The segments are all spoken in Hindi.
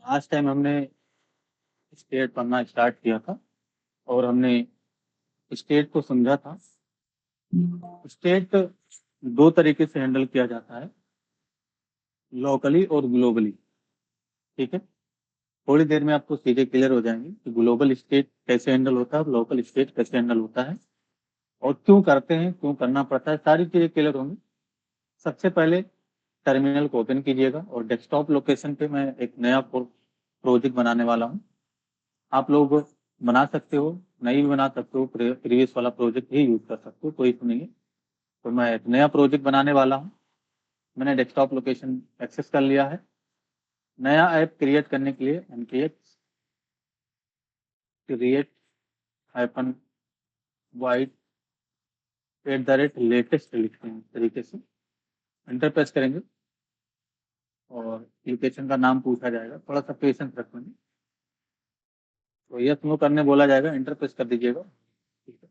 लास्ट टाइम हमने स्टेट पढ़ना स्टार्ट किया था और हमने स्टेट को समझा था। स्टेट दो तरीके से हैंडल किया जाता है, लोकली और ग्लोबली। ठीक है, थोड़ी देर में आपको चीजें क्लियर हो जाएंगी कि ग्लोबल स्टेट कैसे हैंडल होता है और लोकल स्टेट कैसे हैंडल होता है और क्यों करते हैं, क्यों करना पड़ता है, सारी चीजें क्लियर होंगी। सबसे पहले टर्मिनल को ओपन कीजिएगा और डेस्कटॉप लोकेशन पे मैं एक नया प्रोजेक्ट बनाने वाला हूँ। आप लोग बना सकते हो, नहीं भी बना सकते हो, प्रीवियस वाला प्रोजेक्ट ही यूज कर सकते हो, कोई इशू नहीं है। तो मैं एक नया प्रोजेक्ट बनाने वाला हूँ। मैंने डेस्कटॉप लोकेशन एक्सेस कर लिया है। नया ऐप क्रिएट करने के लिए npx create hyphen white @latest लिखते हैं, इस तरीके से एंटर प्रेस करेंगे और एप्लीकेशन का नाम पूछा जाएगा। थोड़ा सा पेशेंस रखेंगे तो यस नो करने बोला जाएगा, एंटर प्रेस कर दीजिएगा। ठीक है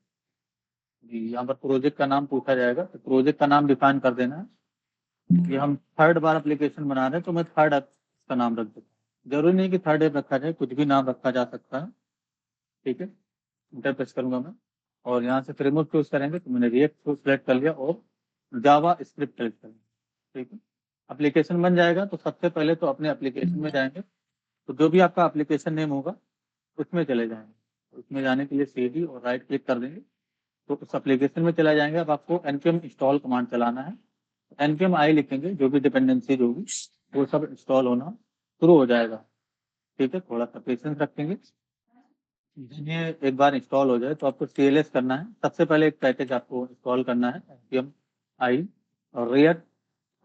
जी, यहाँ पर प्रोजेक्ट का नाम पूछा जाएगा तो प्रोजेक्ट का नाम डिफाइन कर देना है। ये हम थर्ड बार एप्लीकेशन बना रहे हैं तो मैं थर्ड ऐप का नाम रख देता हूँ। जरूरी नहीं कि थर्ड ऐप रखा जाए, कुछ भी नाम रखा जा सकता है। ठीक है, इंटर प्रेस करूंगा मैं और यहाँ से फ्रेमवर्क चूज करेंगे तो मैंने रिएक्ट को सिलेक्ट कर लिया और जावा स्क्रिप्ट सेलेक्ट करेंगे। ठीक है, एप्लीकेशन बन जाएगा तो सबसे पहले तो अपने एप्लीकेशन में जाएंगे। तो जो भी आपका एप्लीकेशन नेम होगा उसमें चले जाएंगे। उसमें जाने के लिए सीडी और राइट क्लिक कर देंगे तो उस एप्लीकेशन में चला जाएंगे। अब आपको npm इंस्टॉल कमांड चलाना है। npm आई लिखेंगे, जो भी डिपेंडेंसीज होगी वो सब इंस्टॉल होना शुरू हो जाएगा। ठीक है, थोड़ा सा पेशेंस रखेंगे। जब ये एक बार इंस्टॉल हो जाए तो आपको CLS करना है। सबसे पहले एक पैकेज आपको इंस्टॉल करना है, npm आई और react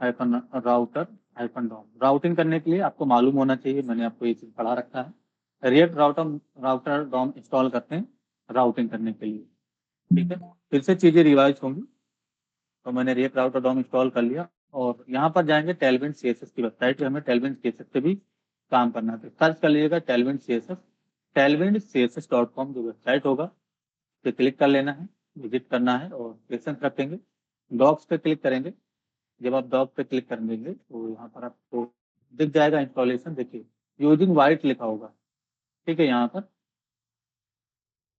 hyphen router hyphen DOM. Routing करने के लिए आपको मालूम होना चाहिए, मैंने आपको ये चीज पढ़ा रखा है। React router router DOM install करते हैं राउटिंग करने के लिए। ठीक है, फिर से चीजें रिवाइज होंगी। तो मैंने रिएक्ट राउटर डॉम इंस्टॉल कर लिया और यहाँ पर जाएंगे टेलविंड CSS की वेबसाइट पे। हमें टेलविंड CSS पे भी काम करना है तो सर्च कर लीजिएगा टेलविंड CSS। टेलविंड CSS.com जो वेबसाइट होगा पे क्लिक कर लेना है, विजिट करना है और पेशेंस रखेंगे। डॉक्स पे क्लिक करेंगे। जब आप डॉक पे क्लिक कर देंगे तो यहाँ पर आपको दिख जाएगा इंस्टॉलेशन। देखिए यूजिंग वाइट लिखा होगा। ठीक है, यहाँ पर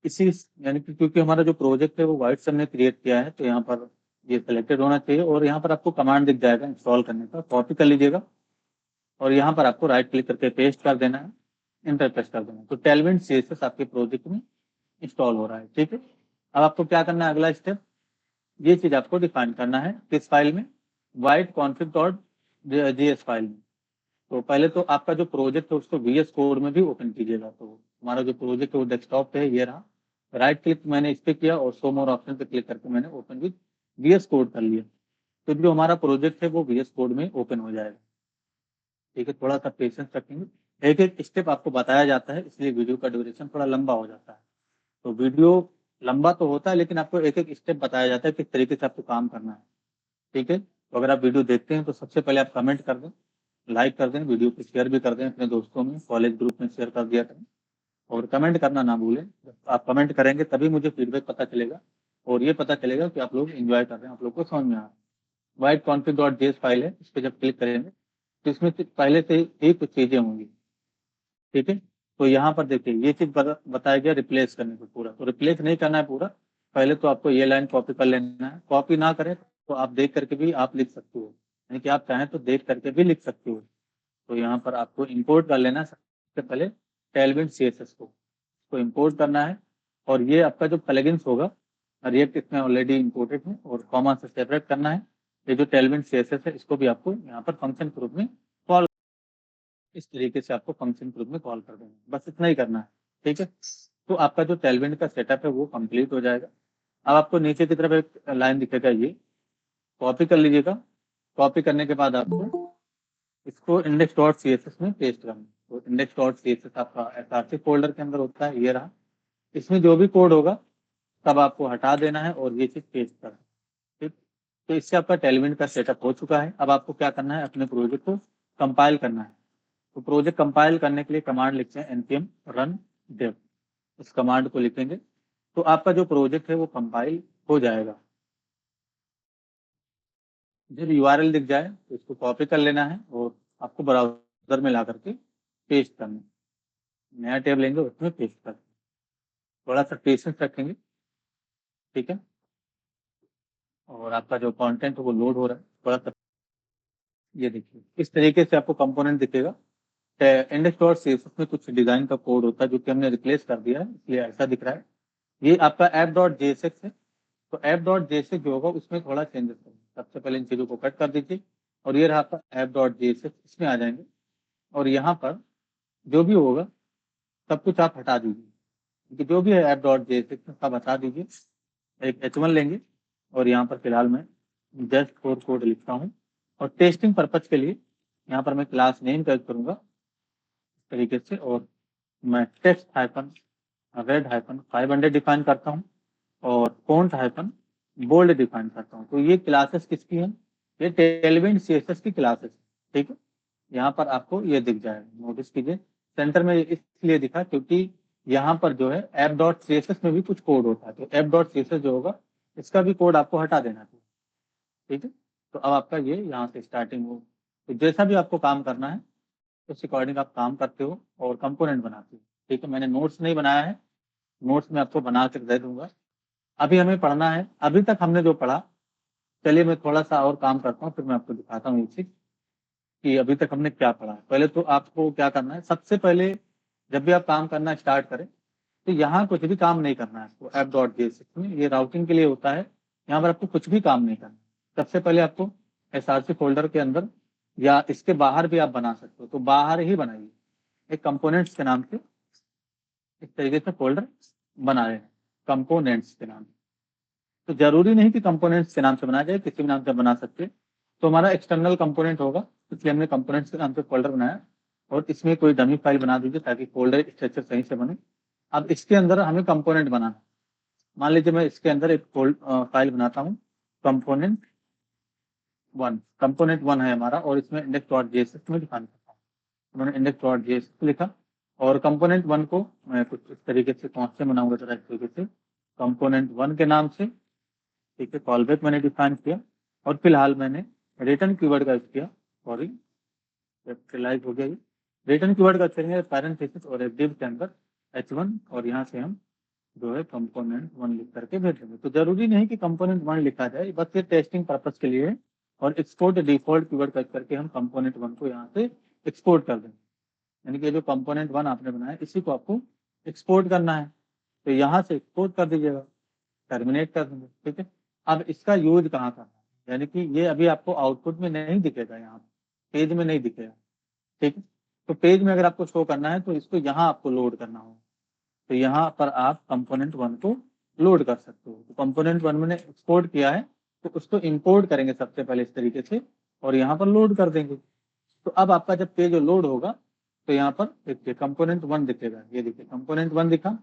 इसी यानी कि क्योंकि हमारा जो प्रोजेक्ट है वो वाइट से हमने क्रिएट किया है तो यहाँ पर ये सिलेक्टेड होना चाहिए और यहाँ पर आपको कमांड दिख जाएगा इंस्टॉल करने का, कॉपी कर लीजिएगा और यहाँ पर आपको राइट क्लिक करके पेस्ट कर देना है, इंटर प्रेस कर देना है। तो टेलविंड CSS आपके प्रोजेक्ट में इंस्टॉल हो रहा है। ठीक है, अब आपको क्या करना है, अगला स्टेप ये चीज आपको डिफाइन करना है किस फाइल में, white config dot JS file में। तो पहले तो आपका जो प्रोजेक्ट है उसको VS कोड में भी ओपन कीजिएगा। तो हमारा जो प्रोजेक्ट है वो डेस्कटॉप पे है, ये रहा। राइट क्लिक मैंने इस पे किया और शो मोर ऑप्शन पे क्लिक करके मैंने ओपन विद VS कोड कर लिया। तो जो हमारा प्रोजेक्ट है वो VS कोड में ओपन हो जाएगा। ठीक है, थोड़ा सा पेशेंस रखेंगे। एक एक स्टेप आपको बताया जाता है इसलिए वीडियो का ड्यूरेशन थोड़ा लंबा हो जाता है। तो वीडियो लंबा तो होता है लेकिन आपको एक एक स्टेप बताया जाता है किस तरीके से आपको काम करना है। ठीक है, तो अगर आप वीडियो देखते हैं तो सबसे पहले आप कमेंट कर दें, लाइक कर दें, वीडियो को शेयर भी कर दें अपने दोस्तों में, कॉलेज ग्रुप में शेयर कर दिया करें और कमेंट करना ना भूलें। जब आप कमेंट करेंगे तभी मुझे फीडबैक पता चलेगा और ये पता चलेगा कि आप लोग एंजॉय कर रहे हैं, आप लोग को समझ में आ रहा है। White config dot JS file है, इस पर जब क्लिक करेंगे तो इसमें पहले से ही कुछ चीजें होंगी। ठीक है, तो यहाँ पर देखिए ये चीज बताया गया रिप्लेस करने को। पूरा तो रिप्लेस नहीं करना है पूरा, पहले तो आपको ये लाइन कॉपी कर लेना है। कॉपी ना करें तो आप देख करके भी आप लिख सकते हो, यानी कि आप चाहें तो देख करके भी लिख सकते हो। तो यहाँ पर आपको इंपोर्ट कर लेना है सबसे पहले टेलविंड CSS को इंपोर्ट करना है और ये आपका जो प्लगइन्स होगा रिएक्ट इसमें ऑलरेडी इंपोर्टेड है और कॉमा से सेपरेट करना है। ये जो टेलविंड CSS है इसको भी आपको यहाँ पर फंक्शन ग्रुप में कॉल, इस तरीके से आपको फंक्शन ग्रुप में कॉल कर देंगे, बस इतना ही करना है। ठीक है, तो आपका जो टेलविंड का सेटअप है वो कंप्लीट हो जाएगा। अब आपको नीचे की तरफ एक लाइन दिखेगा, ये कॉपी कर लीजिएगा। कॉपी करने के बाद आपको इसको index.css में पेस्ट करना है। तो index.css आपका src फोल्डर के अंदर होता है, ये रहा। इसमें जो भी कोड होगा तब आपको हटा देना है और ये चीज पेस्ट करना है। ठीक, तो इससे आपका टेलविंड का सेटअप हो चुका है। अब आपको क्या करना है, अपने प्रोजेक्ट को कंपाइल करना है। तो प्रोजेक्ट कंपाइल करने के लिए कमांड लिखते हैं npm run dev। इस कमांड को लिखेंगे तो आपका जो प्रोजेक्ट है वो कंपाइल हो जाएगा। जब URL दिख जाए तो इसको कॉपी कर लेना है और आपको ब्राउजर में ला करके पेस्ट करना, नया टैब लेंगे उसमें पेस्ट करना, थोड़ा सा पेशेंस रखेंगे, ठीक है। और आपका जो कंटेंट है वो लोड हो रहा है, थोड़ा सा ये देखिए इस तरीके से आपको कंपोनेंट दिखेगा। इंडेक्स डॉट सीएसएस में कुछ डिजाइन का कोड होता है जो कि हमने रिप्लेस कर दिया है, इसलिए ऐसा दिख रहा है। ये आपका ऐप डॉट जेएसएक्स है, तो ऐप डॉट जेएसएक्स जो होगा उसमें थोड़ा चेंजेस करेंगे। सबसे पहले इन चीजों को कट कर दीजिए और ये रहा आपका ऐप डॉट जेएसएक्स, इसमें आ जाएंगे और यहाँ पर जो भी होगा सब कुछ आप हटा दीजिए, क्योंकि जो भी है ऐप डॉट जेएसएक्स में सब हटा दीजिए। एक H1 लेंगे और यहाँ पर फिलहाल मैं जस्ट फॉर कोड लिखता हूँ और टेस्टिंग पर्पज के लिए यहाँ पर मैं क्लास नेम टाइप करूंगा इस तरीके से, और मैं text hyphen red hyphen 500 define करता हूँ और फॉन्ट हाइफन बोल्ड डिफाइन करता हूँ। तो ये क्लासेस किसकी हैं? ये टेलविंड सीएसएस की क्लासेस, ठीक है। यहाँ पर आपको ये दिख जाएगा, नोटिस कीजिए सेंटर में इसलिए दिखा क्योंकि यहाँ पर जो है ऐप डॉट सीएसएस में भी कुछ कोड होता है, तो ऐप डॉट सीएसएस जो होगा इसका भी कोड आपको हटा देना चाहिए, ठीक है। तो अब आपका ये यहाँ से स्टार्टिंग हो, तो जैसा भी आपको काम करना है उस अकॉर्डिंग आप काम करते हो और कंपोनेंट बनाते हो, ठीक है। मैंने नोट्स नहीं बनाया है, नोट्स में आपको बना कर दे दूंगा। अभी हमें पढ़ना है, अभी तक हमने जो पढ़ा, चलिए मैं थोड़ा सा और काम करता हूँ फिर मैं आपको दिखाता हूँ ये चीज कि अभी तक हमने क्या पढ़ा है। पहले तो आपको क्या करना है, सबसे पहले जब भी आप काम करना स्टार्ट करें तो यहाँ कुछ भी काम नहीं करना है आपको। ऐप डॉट जेएसएक्स में ये राउटिंग के लिए होता है, यहाँ पर आपको कुछ भी काम नहीं करना। सबसे पहले आपको एसआरसी फोल्डर के अंदर या इसके बाहर भी आप बना सकते हो, तो बाहर ही बनाइए एक कंपोनेंट्स के नाम से, इस तरीके से फोल्डर बना रहे हैं कंपोनेंट्स के नाम से। तो जरूरी नहीं कि कंपोनेंट्स के नाम से बनाया जाए, किसी भी नाम से बना सकते। तो हमारा एक्सटर्नल कंपोनेंट होगा, इसलिए हमने कंपोनेंट्स के नाम से फोल्डर बनाया और इसमें कोई डमी फाइल बना दीजिए ताकि फोल्डर स्ट्रक्चर सही से बने। अब इसके अंदर हमें कंपोनेंट बनाना, मान लीजिए मैं इसके अंदर एक फाइल बनाता हूँ कंपोनेंट वन है हमारा और इसमें इंडेक्स डॉट जेएसएक्स में डिफाइन करता हूँ। तो मैंने इंडेक्स डॉट जेएसएक्स लिखा और कंपोनेंट वन को मैं कुछ इस तरीके से कौन से बनाऊंगा जरा, इस तरीके से कंपोनेंट वन के नाम से, ठीक है। कॉल बैक मैंने डिफाइन किया और फिलहाल मैंने रिटर्न कीवर्ड का यूज किया, सॉरी कैपिटलाइज हो गया ये। रिटर्न कीवर्ड का करेंगे पैरेंथेसिस और एक डिव के अंदर H1 और यहाँ से हम जो है कंपोनेंट वन लिख करके भेज देंगे। तो जरूरी नहीं कि कंपोनेंट वन लिखा जाए, बस ये टेस्टिंग पर्पज के लिए है। और एक्सपोर्ट डिफॉल्ट कीवर्ड का करके हम कंपोनेंट वन को यहाँ से एक्सपोर्ट कर देंगे, यानी कि जो कंपोनेंट वन आपने बनाया इसी को आपको एक्सपोर्ट करना है, तो यहाँ से एक्सपोर्ट कर दीजिएगा, टर्मिनेट कर देंगे, ठीक है। अब इसका यूज कहाँ करना है, यानी कि ये अभी आपको आउटपुट में नहीं दिखेगा, यहाँ पेज में नहीं दिखेगा, ठीक है। तो पेज में अगर आपको शो करना है तो इसको यहाँ आपको लोड करना होगा, तो यहाँ पर आप कंपोनेंट वन को लोड कर सकते हो। तो कंपोनेंट वन मैंने एक्सपोर्ट किया है तो उसको इंपोर्ट करेंगे सबसे पहले इस तरीके से और यहाँ पर लोड कर देंगे। तो अब आपका जब पेज लोड होगा तो यहाँ पर देखिए कंपोनेंट वन दिखेगा, ये देखिए कंपोनेंट वन दिखा,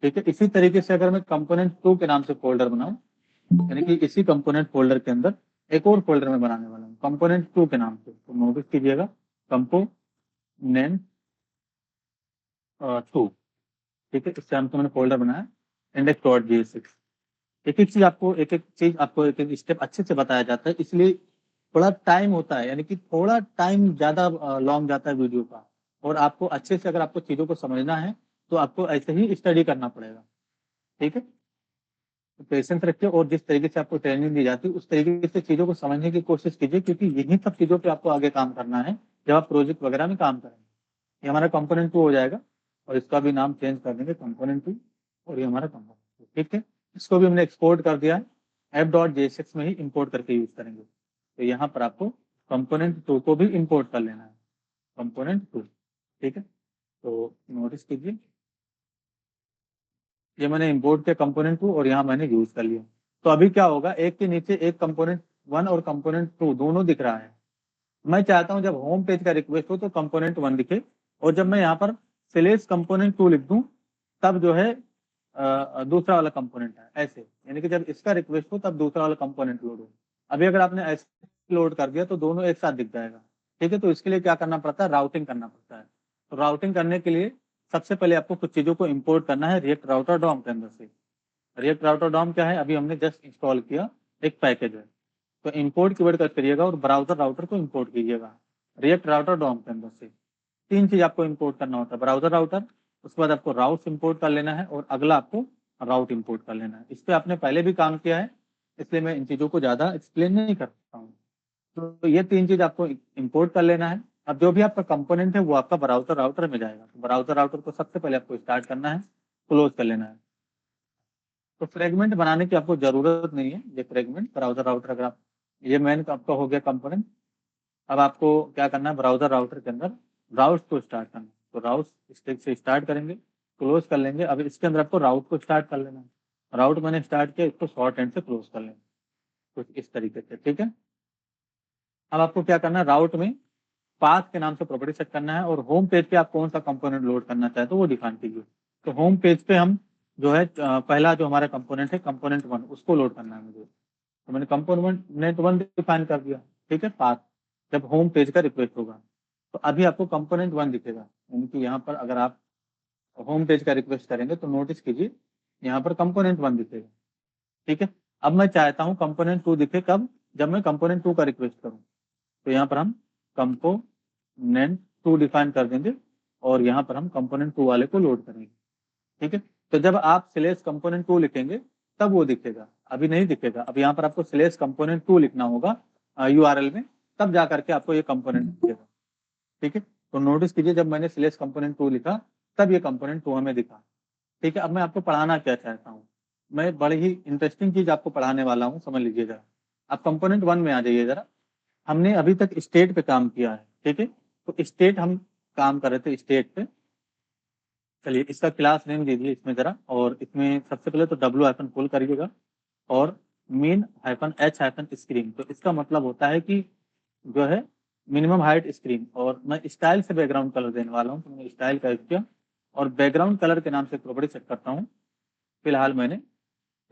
ठीक है। इसी तरीके से अगर मैं कंपोनेंट टू के नाम से फोल्डर बनाऊं, यानी कि इसी कंपोनेंट फोल्डर के अंदर एक और फोल्डर में बनाने वाला हूँ कंपोनेंट टू के नाम से, तो नोटिस कीजिएगा कंपोनेंट टू, ठीक है। इस नाम से मैंने फोल्डर बनाया इंडेक्स डॉट जेएसएक्स। एक एक चीज आपको एक एक स्टेप अच्छे से बताया जाता है, इसलिए थोड़ा टाइम होता है, यानी कि थोड़ा टाइम ज्यादा लॉन्ग जाता है वीडियो का। और आपको अच्छे से अगर आपको चीजों को समझना है तो आपको ऐसे ही स्टडी करना पड़ेगा, ठीक है। तो पेशेंस रखिए और जिस तरीके से आपको ट्रेनिंग दी जाती है उस तरीके से चीजों को समझने की कोशिश कीजिए, क्योंकि यही सब चीजों पे आपको आगे काम करना है जब आप प्रोजेक्ट वगैरह में काम करेंगे। ये हमारा कंपोनेंट टू हो जाएगा और इसका भी नाम चेंज कर देंगे कंपोनेंट टू, और ये हमारा कंपोनेंट टू, ठीक है। इसको भी हमने एक्सपोर्ट कर दिया है, ऐप डॉट जेएसएक्स में ही इंपोर्ट करके यूज करेंगे। तो यहाँ पर आपको कंपोनेंट टू को भी इंपोर्ट कर लेना है, कंपोनेंट टू, ठीक है। तो नोटिस कीजिए ये मैंने इंपोर्ट किया कंपोनेंट टू और यहाँ मैंने यूज कर लिया। तो अभी क्या होगा, एक के नीचे एक कंपोनेंट वन और कंपोनेंट टू दोनों दिख रहा है। मैं चाहता हूं जब होम पेज का रिक्वेस्ट हो तो कंपोनेंट वन दिखे और जब मैं यहाँ पर सिलेक्ट कंपोनेंट टू लिख दूं तब जो है दूसरा वाला कंपोनेंट है ऐसे, यानी कि जब इसका रिक्वेस्ट हो तब दूसरा वाला कंपोनेंट लोड हो। अभी अगर आपने ऐसे लोड कर दिया तो दोनों एक साथ दिख जाएगा, ठीक है। तो इसके लिए क्या करना पड़ता है, राउटिंग करना पड़ता है। तो राउटिंग करने के लिए सबसे पहले आपको कुछ चीजों को इंपोर्ट करना है रिएक्ट राउटर डॉम के अंदर से। रिएक्ट राउटर डॉम क्या है, अभी हमने जस्ट इंस्टॉल किया एक पैकेज है। तो इंपोर्ट कीवर्ड कर करिएगा और ब्राउजर राउटर को इंपोर्ट कीजिएगा रिएक्ट राउटर डॉम के अंदर से। तीन चीज आपको इंपोर्ट करना होता है, ब्राउजर राउटर, उसके बाद आपको राउट्स इंपोर्ट कर लेना है और अगला आपको राउट इंपोर्ट कर लेना है। इस पर आपने पहले भी काम किया है, इसलिए मैं इन चीजों को ज्यादा एक्सप्लेन नहीं कर सकता हूँ। तो ये तीन चीज आपको इंपोर्ट कर लेना है। अब जो भी आपका कंपोनेंट है वो आपका ब्राउजर राउटर में जाएगा। तो ब्राउजर राउटर को सबसे पहले आपको स्टार्ट करना है, क्लोज कर लेना है। तो फ्रेगमेंट बनाने की आपको जरूरत नहीं है। ये फ्रेगमेंट ब्राउजर राउटर, अगर आप, ये मेन आपका हो गया कंपोनेंट। अब आपको क्या करना है, ब्राउजर राउटर के अंदर राउट्स को स्टार्ट करना है। तो राउट्स स्टिक से स्टार्ट करेंगे, क्लोज कर लेंगे। अब इसके अंदर आपको राउट को स्टार्ट कर लेना है। राउट मैंने स्टार्ट किया, इसको शॉर्ट एंड से क्लोज कर लेंगे कुछ इस तरीके से, ठीक है। अब आपको क्या करना है, राउट में पाथ के नाम से प्रॉपर्टी सेट करना है और होम पेज पे आप कौन सा कंपोनेंट लोड करना चाहते हो वो डिफाइन कीजिए। तो होम पेज पे हम जो है पहला जो हमारा कंपोनेंट है कंपोनेंट वन, उसको लोड करना है मुझे। तो मैंने कंपोनेंट वन डिफाइन कर दिया, ठीक है। पाथ जब होम पेज का रिक्वेस्ट होगा तो अभी आपको कंपोनेंट वन दिखेगा। यानी कि यहाँ पर अगर आप होम पेज का रिक्वेस्ट करेंगे तो नोटिस कीजिए यहाँ पर कंपोनेंट वन दिखेगा, ठीक है। अब मैं चाहता हूँ कंपोनेंट टू दिखे, कब, जब मैं कंपोनेंट टू का रिक्वेस्ट करूँ। तो यहाँ पर हम कंपोनेंट टू डिफाइन कर देंगे और यहाँ पर हम कंपोनेंट टू वाले को लोड करेंगे, ठीक है। तो जब आप स्लेश कंपोनेंट टू लिखेंगे तब वो दिखेगा, अभी नहीं दिखेगा। अब यहाँ पर आपको स्लेश कंपोनेंट टू लिखना होगा यूआरएल में, तब जा करके आपको ये कंपोनेंट दिखेगा, ठीक है। तो नोटिस कीजिए जब मैंने स्लेश कंपोनेंट टू लिखा तब ये कंपोनेंट टू हमें दिखा, ठीक है। अब मैं आपको पढ़ाना क्या चाहता हूँ, मैं बड़ी ही इंटरेस्टिंग चीज आपको पढ़ाने वाला हूँ, समझ लीजिए जरा। आप कंपोनेंट वन में आ जाइए जरा। हमने अभी तक स्टेट पे काम किया है, ठीक है। तो स्टेट हम काम कर रहे थे स्टेट पे। चलिए इसका क्लास नेम दीजिए इसमें जरा, और इसमें सबसे पहले तो डब्ल्यू हाइफन फुल करिएगा और mean hyphen H hyphen screen. तो इसका मतलब होता है कि जो है मिनिमम हाइट स्क्रीन। और मैं स्टाइल से बैकग्राउंड कलर देने वाला हूँ, तो मैंने स्टाइल का यूज किया और बैकग्राउंड कलर के नाम से प्रॉपर्टी सेट करता हूँ। फिलहाल मैंने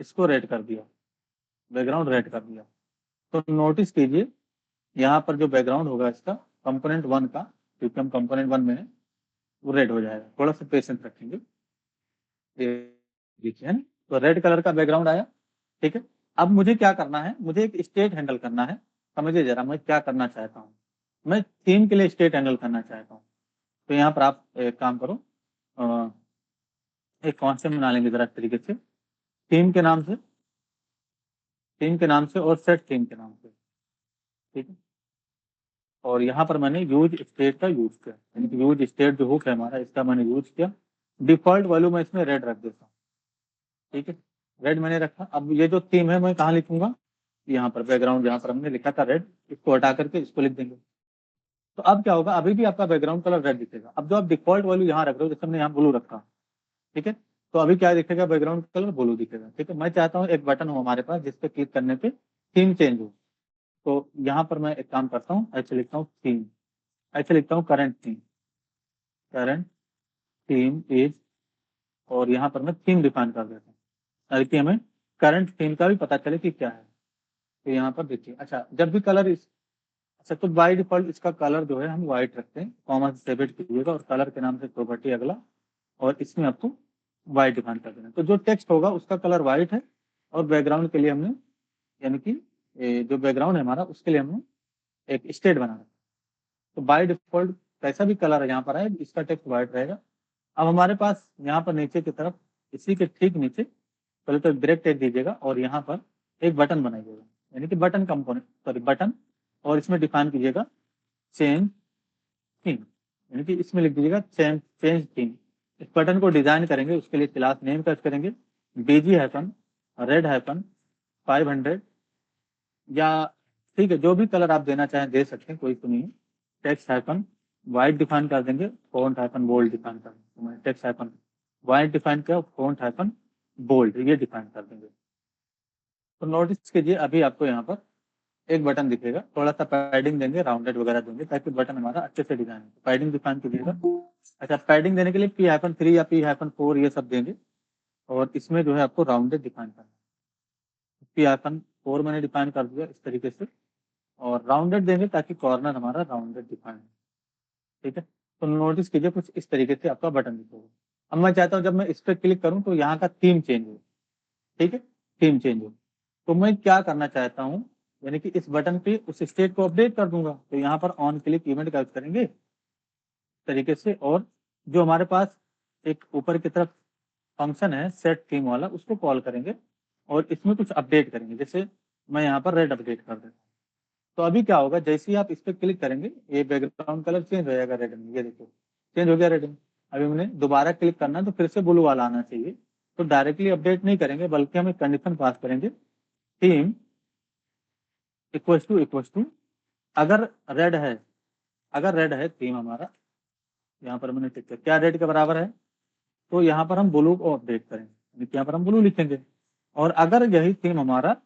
इसको रेड कर दिया, बैकग्राउंड रेड कर दिया। तो नोटिस कीजिए यहाँ पर जो बैकग्राउंड होगा इसका कंपोनेंट वन का, क्योंकि हम कंपोनेंट वन में है, वो रेड हो जाएगा। थोड़ा सा पेशेंस रखेंगे, ये देखिए है ना। तो रेड कलर का बैकग्राउंड आया, ठीक है। अब मुझे क्या करना है, मुझे एक स्टेट हैंडल करना है। समझिए जरा मैं क्या करना चाहता हूँ, मैं थीम के लिए स्टेट हैंडल करना चाहता हूँ। तो यहाँ पर आप एक काम करो, एक कॉन्सेप्ट बना लेंगे जरा इस तरीके से, थीम के नाम से, थीम के नाम से और सेट थीम के नाम से, ठीक है। और यहाँ पर मैंने यूज स्टेट का यूज किया, यानी कि यूज स्टेट जो हुक है हमारा, इसका मैंने यूज किया। डिफॉल्ट वैल्यू मैं इसमें रेड रख देता हूँ, ठीक है। रेड मैंने रखा। अब ये जो थीम है मैं कहाँ लिखूंगा, यहाँ पर बैकग्राउंड जहाँ पर हमने लिखा था रेड, इसको हटा करके इसको लिख देंगे। तो अब क्या होगा, अभी भी आपका बैकग्राउंड कलर रेड दिखेगा। अब जो आप डिफॉल्ट वैल्यू यहाँ रख रहे हो, जैसे हमने यहाँ ब्लू रखा, ठीक है। तो अभी क्या दिखेगा, बैकग्राउंड कलर ब्लू दिखेगा, ठीक है। मैं चाहता हूँ एक बटन हो हमारे पास जिसपे क्लिक करने पे थीम चेंज हो। तो यहाँ पर मैं एक काम करता हूँ, ऐसे लिखता हूँ थीम, ऐसे लिखता हूँ current theme, current theme is, और यहाँ पर मैं थीम डिफाइन कर देता हूँ ताकि हमें करंट थीम का भी पता चले कि क्या है। तो यहाँ पर देखिए, अच्छा जब भी कलर इस, अच्छा तो बाई डिफॉल्ट इसका कलर जो है हम व्हाइट रखते हैं, कॉमा से सेपरेट कीजिएगा और कलर के नाम से प्रॉपर्टी अगला, और इसमें आपको व्हाइट डिफाइन कर देना। तो जो टेक्स्ट होगा उसका कलर व्हाइट है और बैकग्राउंड के लिए हमने, यानी कि जो बैकग्राउंड है हमारा उसके लिए हमने एक स्टेट बना रखा। तो बाय डिफॉल्ट कैसा भी कलर है यहाँ पर है, इसका टेक्स्ट व्हाइट रहेगा। अब हमारे पास यहाँ पर नीचे की तरफ, इसी के ठीक नीचे पहले तो ब्रेक टेक दीजिएगा और यहाँ पर एक बटन बनाइएगा, यानी कि बटन कंपोनेंट, सॉरी बटन, और इसमें डिफाइन कीजिएगा चेंज थीम, यानी कि इसमें लिख दीजिएगा चेंज चेंज थीम। इस बटन को डिजाइन करेंगे, उसके लिए क्लास नेम का करेंगे बीजी हैफन रेड हैफन 500, या ठीक है जो भी कलर आप देना चाहें दे सकते हैं, कोई तो नहीं है। टेक्स्ट हाइफन वाइट डिफाइन कर देंगे, फॉन्ट हाइफन बोल्ड डिफाइन कर देंगे। तो मैंने टेक्स्ट हाइफन वाइट डिफाइन किया, फॉन्ट हाइफन बोल्ड ये डिफाइन कर देंगे। तो नोटिस कीजिए अभी आपको यहाँ पर एक बटन दिखेगा, थोड़ा सा पैडिंग देंगे, राउंडेड वगैरह देंगे ताकि बटन हमारा अच्छे से डिजाइन हो। पैडिंग डिफाइन कीजिएगा। अच्छा पैडिंग देने के लिए P-3 या P-4 ये सब देंगे, और इसमें जो है आपको राउंडेड डिफाइन करना है। P-4 मैंने डिफाइन कर दिया इस तरीके से, और राउंडेड देंगे ताकि कॉर्नर हमारा राउंडेड डिफाइन है, ठीक है। तो नोटिस कीजिए कुछ इस तरीके से आपका बटन दिखेगा। अब मैं चाहता हूँ जब मैं इस पर क्लिक करूँ तो यहाँ का थीम चेंज हो, ठीक है, थीम चेंज हो। तो मैं क्या करना चाहता हूँ, यानी कि इस बटन पे उस स्टेट को अपडेट कर दूंगा। तो यहाँ पर ऑन क्लिक इवेंट का यूज करेंगे, तरीके से। और जो हमारे पास एक ऊपर की तरफ फंक्शन है सेट थीम वाला, उसको कॉल करेंगे और इसमें कुछ अपडेट करेंगे। जैसे मैं यहाँ पर रेड अपडेट कर देता हूँ, तो अभी क्या होगा, जैसे ही आप इस पर क्लिक करेंगे ये बैकग्राउंड कलर चेंज हो जाएगा रेड में। ये देखो चेंज हो गया रेड में। अभी मैंने दोबारा क्लिक करना है तो फिर से ब्लू वाला आना चाहिए। तो डायरेक्टली अपडेट नहीं करेंगे, बल्कि हम एक कंडीशन पास करेंगे, थीम इक्वल टू अगर रेड है, अगर रेड है थीम हमारा, यहाँ पर मैंने टिक किया, क्या रेड के बराबर है, तो यहाँ पर हम ब्लू को अपडेट करेंगे, यहाँ पर हम ब्लू लिखेंगे। और अगर यही थीम हमारा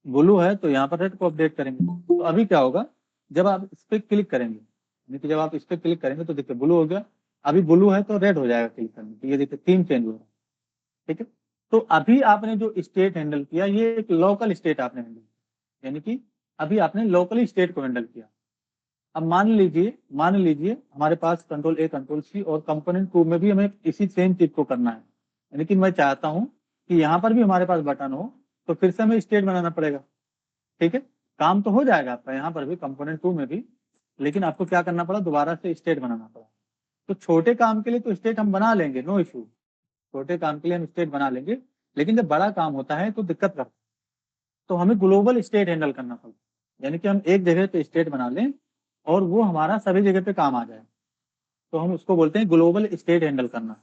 ब्लू है तो यहाँ पर रेड को अपडेट करेंगे। तो अभी क्या होगा, जब आप इस पर क्लिक करेंगे, यानी कि जब आप इस पर क्लिक करेंगे तो देखिए ब्लू हो गया। अभी ब्लू है तो रेड हो जाएगा क्लिक करने पे, ये देखिए थीम चेंज हो रहा है। ठीक है, तो अभी आपने जो स्टेट हैंडल किया ये एक लोकल स्टेट आपने हैंडल किया, यानी कि अभी आपने लोकली स्टेट को हैंडल किया। अब मान लीजिए हमारे पास कंट्रोल ए कंट्रोल सी और कंपोनेंट 2 में भी हमें इसी सेम चीज को करना है, यानी कि मैं चाहता हूं कि यहाँ पर भी हमारे पास बटन हो, तो फिर से हमें स्टेट बनाना पड़ेगा। ठीक है, काम तो हो जाएगा आपका यहाँ पर भी कंपोनेंट 2 में भी, लेकिन आपको क्या करना पड़ा, दोबारा से स्टेट बनाना पड़ा। तो छोटे काम के लिए तो स्टेट हम बना लेंगे, नो इशू, छोटे काम के लिए हम स्टेट बना लेंगे। लेकिन जब बड़ा काम होता है तो दिक्कत करता है, तो हमें ग्लोबल स्टेट हैंडल करना पड़ता, यानी कि हम एक जगह पे स्टेट बना लें और वो हमारा सभी जगह पे काम आ जाए, तो हम उसको बोलते हैं ग्लोबल स्टेट हैंडल करना।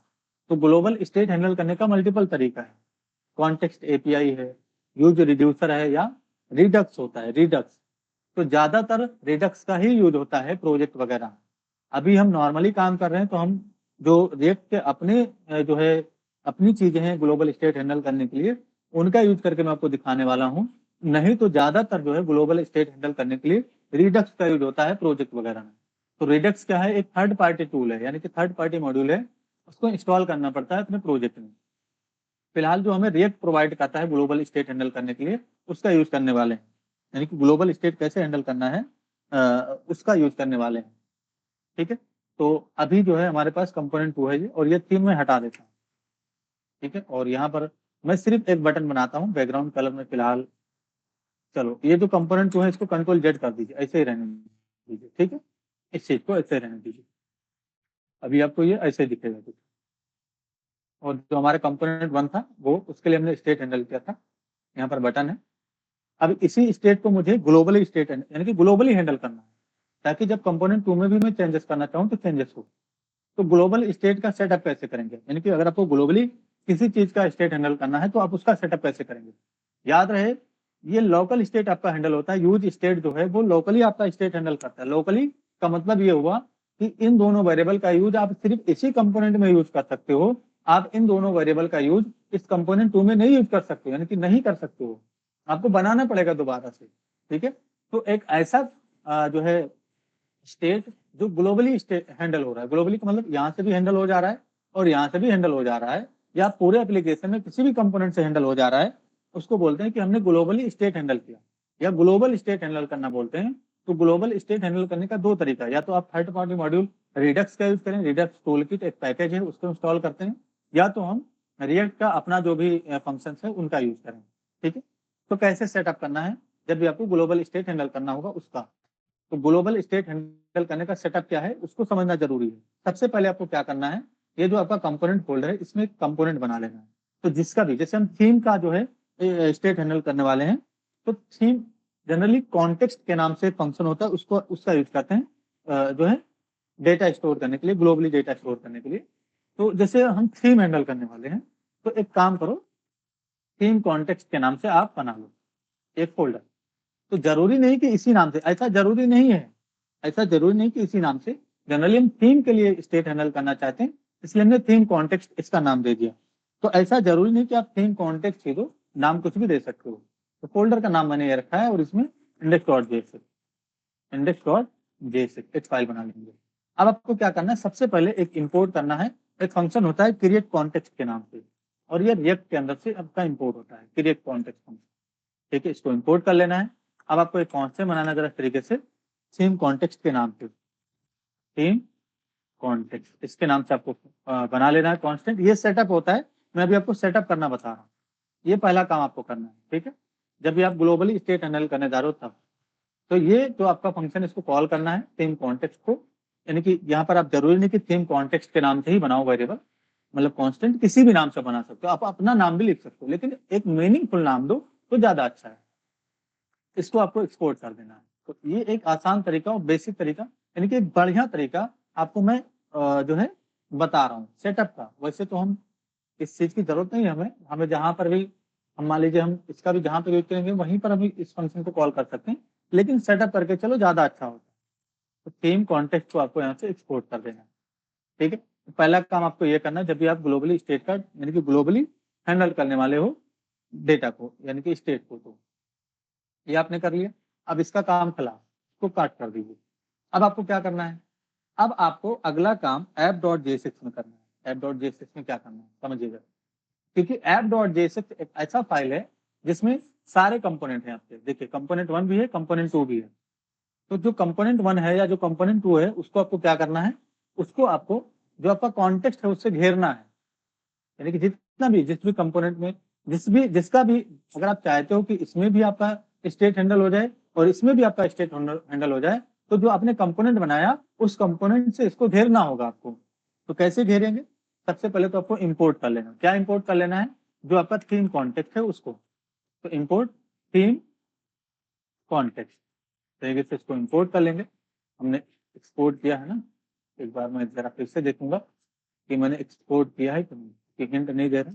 तो ग्लोबल स्टेट हैंडल करने का मल्टीपल तरीका है, कॉन्टेक्स्ट एपीआई है, यूज रिड्यूसर है, या रिडक्स होता है, रिडक्स। तो ज्यादातर रिडक्स का ही यूज होता है प्रोजेक्ट वगैरह। अभी हम नॉर्मली काम कर रहे हैं तो हम जो रिएक्ट के अपने जो है अपनी चीजें हैं ग्लोबल स्टेट हैंडल करने के लिए, उनका यूज करके मैं आपको दिखाने वाला हूँ। नहीं तो ज्यादातर जो है ग्लोबल स्टेट हैंडल करने के लिए रिडक्स का यूज होता है प्रोजेक्ट वगैरह में। तो रिडक्स क्या है, एक थर्ड पार्टी टूल है, यानी कि थर्ड पार्टी मॉड्यूल है, उसको इंस्टॉल करना पड़ता है अपने प्रोजेक्ट में। फिलहाल जो हमें रिएक्ट प्रोवाइड करता है ग्लोबल स्टेट हैंडल करने के लिए, उसका यूज करने वाले हैं, यानी कि ग्लोबल स्टेट कैसे हैंडल करना है उसका यूज करने वाले हैं। ठीक है, तो अभी जो है हमारे पास कंपोनेंट 2 है ये, और ये थीम में हटा देता हूँ। ठीक है, और यहाँ पर मैं सिर्फ एक बटन बनाता हूँ बैकग्राउंड कलर में फिलहाल। चलो ये जो कंपोनेंट 2 है इसको कंट्रोल जेड कर दीजिए, ऐसे ही रहने दीजिए। ठीक है, इस चीज को ऐसे ही रहने दीजिए, अभी आपको ये ऐसे ही दिखेगा कुछ। और जो हमारे कंपोनेंट 1 था वो, उसके लिए हमने स्टेट हैंडल किया था, यहाँ पर बटन है। अब इसी स्टेट को मुझे ग्लोबली स्टेट यानी कि ग्लोबली हैंडल करना है, ताकि जब कंपोनेंट 2 में भी मैं चेंजेस करना चाहूँ तो चेंजेस हो। तो ग्लोबल स्टेट का सेटअप कैसे करेंगे, यानी कि अगर आपको ग्लोबली किसी चीज का स्टेट हैंडल करना है तो आप उसका सेटअप कैसे करेंगे। याद रहे, ये लोकल स्टेट आपका हैंडल होता है, यूज स्टेट जो है वो लोकली आपका स्टेट हैंडल करता है। लोकली का मतलब ये हुआ कि इन दोनों वेरिएबल का यूज आप सिर्फ इसी कंपोनेंट में यूज कर सकते हो, आप इन दोनों वेरिएबल का यूज इस कंपोनेंट 2 में नहीं यूज कर सकते हो, यानी कि नहीं कर सकते हो, आपको बनाना पड़ेगा दोबारा से। ठीक है, तो एक ऐसा जो है स्टेट जो ग्लोबली स्टेट हैंडल हो रहा है, ग्लोबली का मतलब यहाँ से भी हैंडल हो जा रहा है और यहाँ से भी हैंडल हो जा रहा है, या पूरे एप्लीकेशन में किसी भी कंपोनेंट से हैंडल हो जा रहा है, उसको बोलते हैं कि हमने ग्लोबली स्टेट हैंडल किया, या ग्लोबल स्टेट हैंडल करना बोलते हैं। तो ग्लोबल स्टेट हैंडल करने का दो तरीका है, या तो आप थर्ड पार्टी मॉड्यूल रिडक्स का यूज करें, रिडक्स टूल किट एक पैकेज है उसको इंस्टॉल करते हैं, या तो हम रिएक्ट का अपना जो भी फंक्शन है उनका यूज करें। ठीक है, तो कैसे सेटअप करना है जब भी आपको ग्लोबल स्टेट हैंडल करना होगा उसका। तो ग्लोबल स्टेट हैंडल करने का सेटअप क्या है उसको समझना जरूरी है। सबसे पहले आपको क्या करना है, ये जो आपका कंपोनेंट फोल्डर है इसमें कंपोनेंट बना लेना है। तो जिसका भी, जैसे हम थीम का जो है स्टेट हैंडल करने वाले हैं, तो थीम जनरली कॉन्टेक्स्ट के नाम से फंक्शन होता है, उसको उसका यूज करते हैं जो है डेटा स्टोर करने के लिए, ग्लोबली डेटा स्टोर करने के लिए। तो जैसे हम थीम हैंडल करने वाले हैं, तो एक काम करो, थीम कॉन्टेक्स्ट के नाम से आप बना लो एक फोल्डर। तो जरूरी नहीं कि इसी नाम से, ऐसा जरूरी नहीं है, ऐसा जरूरी नहीं कि इसी नाम से, जनरली हम थीम के लिए स्टेट हैंडल करना चाहते हैं, इसलिए हमने थीम कॉन्टेक्स्ट इसका नाम दे दिया। तो ऐसा जरूरी नहीं कि आप थीम कॉन्टेक्स्ट ही दो, नाम कुछ भी दे सकते हो। तो फोल्डर का नाम मैंने ये रखा है और इसमें index.js एक फाइल बना लेंगे। अब आपको क्या करना है, सबसे पहले एक इंपोर्ट करना है, एक फंक्शन होता है क्रिएट कॉन्टेक्स्ट के नाम से, और ये रिएक्ट के अंदर से आपका इंपोर्ट होता है क्रिएट कॉन्टेक्स्ट फंक्शन। ठीक है, इसको इंपोर्ट कर लेना है। अब आपको एक कॉन्स्टेंट बनाना है जरा तरीके से, थीम कॉन्टेक्स्ट के नाम से, थीम कॉन्टेक्स्ट इसके नाम से आपको बना लेना है कॉन्स्टेंट। ये सेटअप होता है, मैं अभी आपको सेटअप करना बता रहा हूँ, ये पहला काम आपको करना है। ठीक है, जब भी आप ग्लोबली स्टेट हैंडल करने जा रहे हो तब, तो ये जो आपका फंक्शन इसको कॉल करना है थीम कॉन्टेक्स्ट को, यानी कि यहाँ पर आप जरूरी नहीं कि थीम कॉन्टेक्स्ट के नाम से ही बनाओ वेरिएबल, मतलब कांस्टेंट किसी भी नाम से बना सकते हो, आप अपना नाम भी लिख सकते हो, लेकिन एक मीनिंगफुल नाम दो तो ज्यादा अच्छा है। इसको आपको एक्सपोर्ट कर देना है। तो ये एक आसान तरीका और बेसिक तरीका, यानी कि एक बढ़िया तरीका आपको मैं जो है बता रहा हूँ सेटअप का। वैसे तो हम इस चीज की जरूरत नहीं है, हमें हमें जहां पर भी हम मान लीजिए हम इसका भी जहां पर यूज करेंगे वहीं पर हम इस फंक्शन को कॉल कर सकते हैं, लेकिन सेटअप करके चलो ज्यादा अच्छा होता है। तो थीम कॉन्टेक्स्ट को आपको यहाँ से एक्सपोर्ट कर देना है। ठीक है, तो पहला काम आपको ये करना है, जब भी आप ग्लोबली स्टेट का यानी कि ग्लोबली हैंडल करने वाले हो डेटा को यानी कि स्टेट को, तो ये आपने कर लिया। अब इसका काम खिला, इसको काट कर दीजिए। अब आपको क्या करना है, अब आपको अगला काम app.jsx में करना है। app.jsx में क्या करना है समझिएगा, क्योंकि app.jsx एक ऐसा फाइल है जिसमें सारे कंपोनेंट हैं आपके। देखिए कंपोनेंट 1 भी है, कंपोनेंट 2 भी है। तो जो कंपोनेंट 1 है या जो कंपोनेंट 2 है उसको आपको क्या करना है, उसको आपको जो आपका कॉन्टेक्स्ट है उससे घेरना है। यानी कि जितना भी जिस भी कंपोनेंट में जिसका भी अगर आप चाहते हो कि इसमें भी आपका स्टेट हैंडल हो जाए और इसमें भी आपका स्टेट हैंडल हो जाए, तो जो आपने कंपोनेंट बनाया उस कंपोनेंट से इसको घेरना होगा आपको। तो कैसे घेरेंगे, सबसे पहले तो आपको इंपोर्ट कर लेना। क्या इंपोर्ट कर लेना है, जो आपका थीम कॉन्टेक्ट है उसको। तो इंपोर्ट थीम कॉन्टेक्ट तरीके से इसको इंपोर्ट कर लेंगे। हमने एक्सपोर्ट किया है ना, एक बार मैं जरा फिर से देखूंगा कि मैंने एक्सपोर्ट किया है कि नहीं, कि हिंट नहीं दे रहा।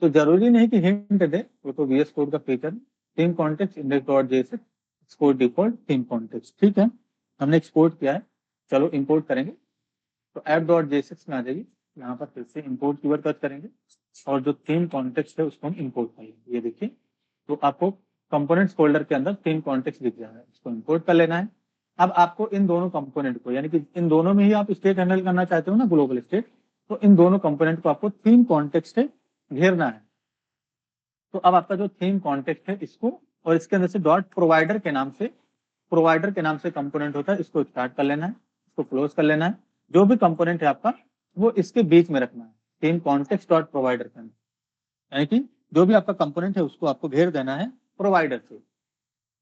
तो जरूरी नहीं कि हिंट दे, वो तो VS कोड का फीचर है। Theme context index.js export default theme context, ठीक है, हमने एक्सपोर्ट किया है। चलो इंपोर्ट करेंगे, तो app.jsx में आ जाइए, यहाँ पर फिर से इंपोर्ट कीवर्ड सर्च करेंगे और जो थीम कॉन्टेक्स्ट है उसको हम इंपोर्ट करेंगे। ये देखिए, तो आपको कंपोनेंट्स फोल्डर के अंदर थीम कॉन्टेक्स्ट दिख रहा है, इसको इंपोर्ट कर लेना है। अब आपको इन दोनों कंपोनेंट को, यानी कि इन दोनों में ही आप स्टेट हैंडल करना चाहते हो ना, ग्लोबल स्टेट, तो इन दोनों कंपोनेंट को आपको थीम कॉन्टेक्स्ट से घेरना है। तो अब आपका जो थीम कॉन्टेक्स्ट है इसको, और इसके अंदर से डॉट प्रोवाइडर के नाम से कंपोनेंट होता है, इसको स्टार्ट कर लेना है, इसको क्लोज कर लेना है। जो भी कंपोनेंट है आपका वो इसके बीच में रखना है, थीम कॉन्टेक्स्ट डॉट प्रोवाइडर के अंदर, यानी कि जो भी आपका कंपोनेंट है उसको आपको घेर देना है प्रोवाइडर से।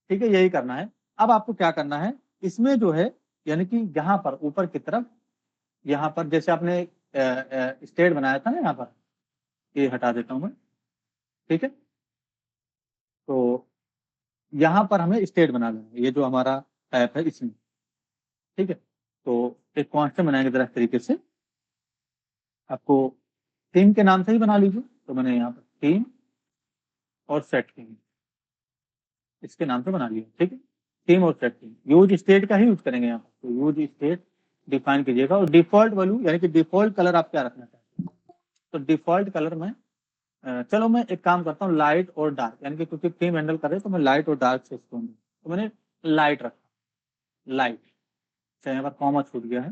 ठीक है, यही करना है। अब आपको क्या करना है, इसमें जो है यानी कि यहाँ पर ऊपर की तरफ, यहाँ पर जैसे आपने स्टेट बनाया था ना, यहाँ पर ये हटा देता हूँ मैं। ठीक है, तो यहाँ पर हमें स्टेट बना लेना है, ये जो हमारा ऐप है इसमें। ठीक है, तो एक कॉन्स्टेंट बनाएंगे जरा इस तरीके से, आपको थीम के नाम से ही बना लीजिए। तो मैंने यहाँ पर थीम और सेट थीम इसके नाम से बना लिया। ठीक है, थीम और सेट थीम, यूज स्टेट का ही यूज करेंगे यहाँ पर। तो यूज स्टेट डिफाइन कीजिएगा, और डिफॉल्ट वैल्यू यानी कि डिफॉल्ट कलर आप क्या रखना चाहते हैं। तो डिफॉल्ट कलर में चलो मैं एक काम करता हूँ, लाइट और डार्क, यानी कि क्योंकि थीम हैंडल कर रहे हैं तो मैं लाइट और डार्क से इसको, तो मैंने लाइट रखा, लाइट। अच्छा, यहाँ पर कॉमा छूट गया है,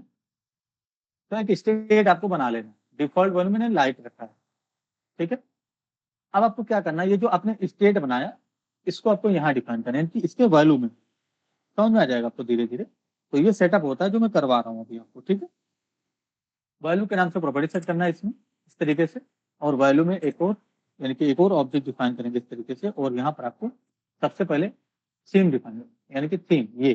तो एक स्टेट आपको बना लेना। डिफॉल्ट वैल्यू मैंने लाइट रखा है। ठीक है, अब आपको क्या करना है, ये जो आपने स्टेट बनाया इसको आपको यहाँ डिफाइन करना है, यानी कि इसके वैल्यू में समझ में आ जाएगा आपको धीरे धीरे। तो ये सेटअप होता है जो मैं करवा रहा हूँ अभी आपको। ठीक है, वैल्यू के नाम से प्रॉपर्टी सेट करना है इसमें इस तरीके से, और वैल्यू में एक और यानी कि एक और ऑब्जेक्ट डिफाइन करेंगे इस तरीके से, और यहाँ पर आपको सबसे पहले थीम डिफाइन यानी कि थीम ये,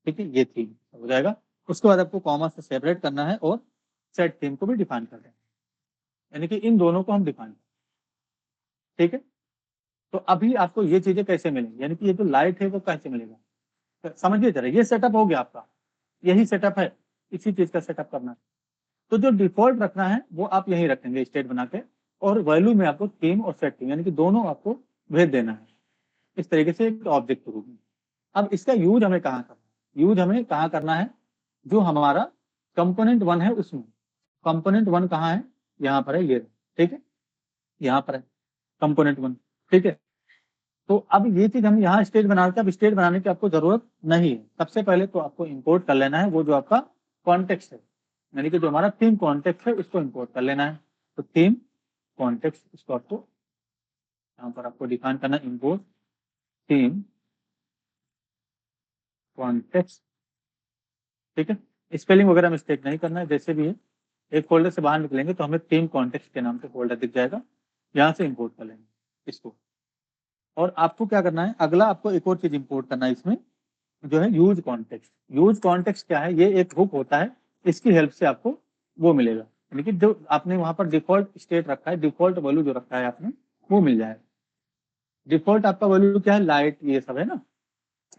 ठीक है, ये थीम हो जाएगा। उसके बाद आपको कॉमा से सेपरेट करना है और सेट थीम को भी डिफाइन कर देना है, यानी कि इन दोनों को हम डिफाइन। ठीक है, तो अभी आपको ये चीजें कैसे मिलेंगी, यानी कि ये जो लाइट है वो कैसे मिलेगा, तो समझिए जरा। ये सेटअप हो गया आपका, यही सेटअप है, इसी चीज का सेटअप करना है। तो जो डिफॉल्ट रखना है वो आप यही रखेंगे स्टेट बना के, और वैल्यू में आपको थीम और सेट थीम यानी कि दोनों आपको भेज देना है इस तरीके से एक ऑब्जेक्ट के रूप में। अब इसका यूज हमें कहाँ करना है, यूज हमें कहाँ करना है, जो हमारा कंपोनेंट 1 है उसमें। कंपोनेंट 1 कहाँ है, यहाँ पर है ये, ठीक है, यहाँ पर है कंपोनेंट 1। ठीक है, तो अब ये चीज हम यहाँ स्टेट बनाते हैं। अब स्टेट बनाने की आपको जरूरत नहीं है, सबसे पहले तो आपको इंपोर्ट कर लेना है वो जो आपका कॉन्टेक्स्ट है, यानी कि जो हमारा थीम कॉन्टेक्स्ट है उसको इंपोर्ट कर लेना है। तो थीम कॉन्टेक्स्ट इसको आपको यहाँ पर आपको डिफाइन करना है, इंपोर्ट थीम कॉन्टेक्स्ट। ठीक है, स्पेलिंग वगैरह मिस्टेक नहीं करना है, जैसे भी है। एक फोल्डर से बाहर निकलेंगे तो हमें थीम कॉन्टेक्स्ट के नाम से फोल्डर दिख जाएगा, यहाँ से इंपोर्ट कर लेंगे इसको। और आपको क्या करना है, अगला आपको एक और चीज इंपोर्ट करना है इसमें, जो है यूज कॉन्टेक्स्ट। यूज कॉन्टेक्स्ट क्या है, ये एक हुक होता है, इसकी हेल्प से आपको वो मिलेगा, लेकिन जो आपने वहां पर डिफॉल्ट स्टेट रखा है, डिफॉल्ट वैल्यू जो रखा है आपने, वो मिल जाएगा। डिफॉल्ट आपका वैल्यू क्या है, लाइट ये सब है ना,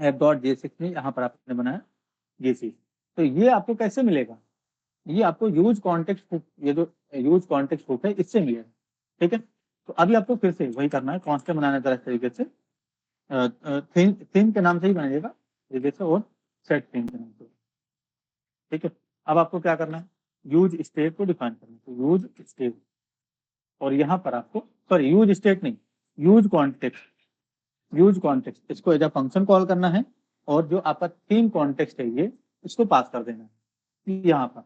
app.j6 में यहाँ पर आपने बनाया ये चीज। तो ये आपको कैसे मिलेगा, ये आपको यूज कॉन्टेक्स्ट हुक, ये जो यूज कॉन्टेक्स्ट हुक है इससे मिलेगा। ठीक है, तो अभी आपको फिर से वही करना है, कॉन्स्टेंट बनाना है इस तरीके से, थीम थीम के नाम से ही बनाइएगा तरीके से, और सेट थीम के नाम से। ठीक है, अब आपको क्या करना है, यूज स्टेट को डिफाइन करना है, तो यूज स्टेट, और यहाँ पर आपको, सॉरी यूज स्टेट नहीं, यूज कॉन्टेक्स्ट, यूज कॉन्टेक्स्ट इसको एज अ फंक्शन कॉल करना है, और जो आपका थीम कॉन्टेक्स्ट है ये, इसको पास कर देना है यहाँ पर।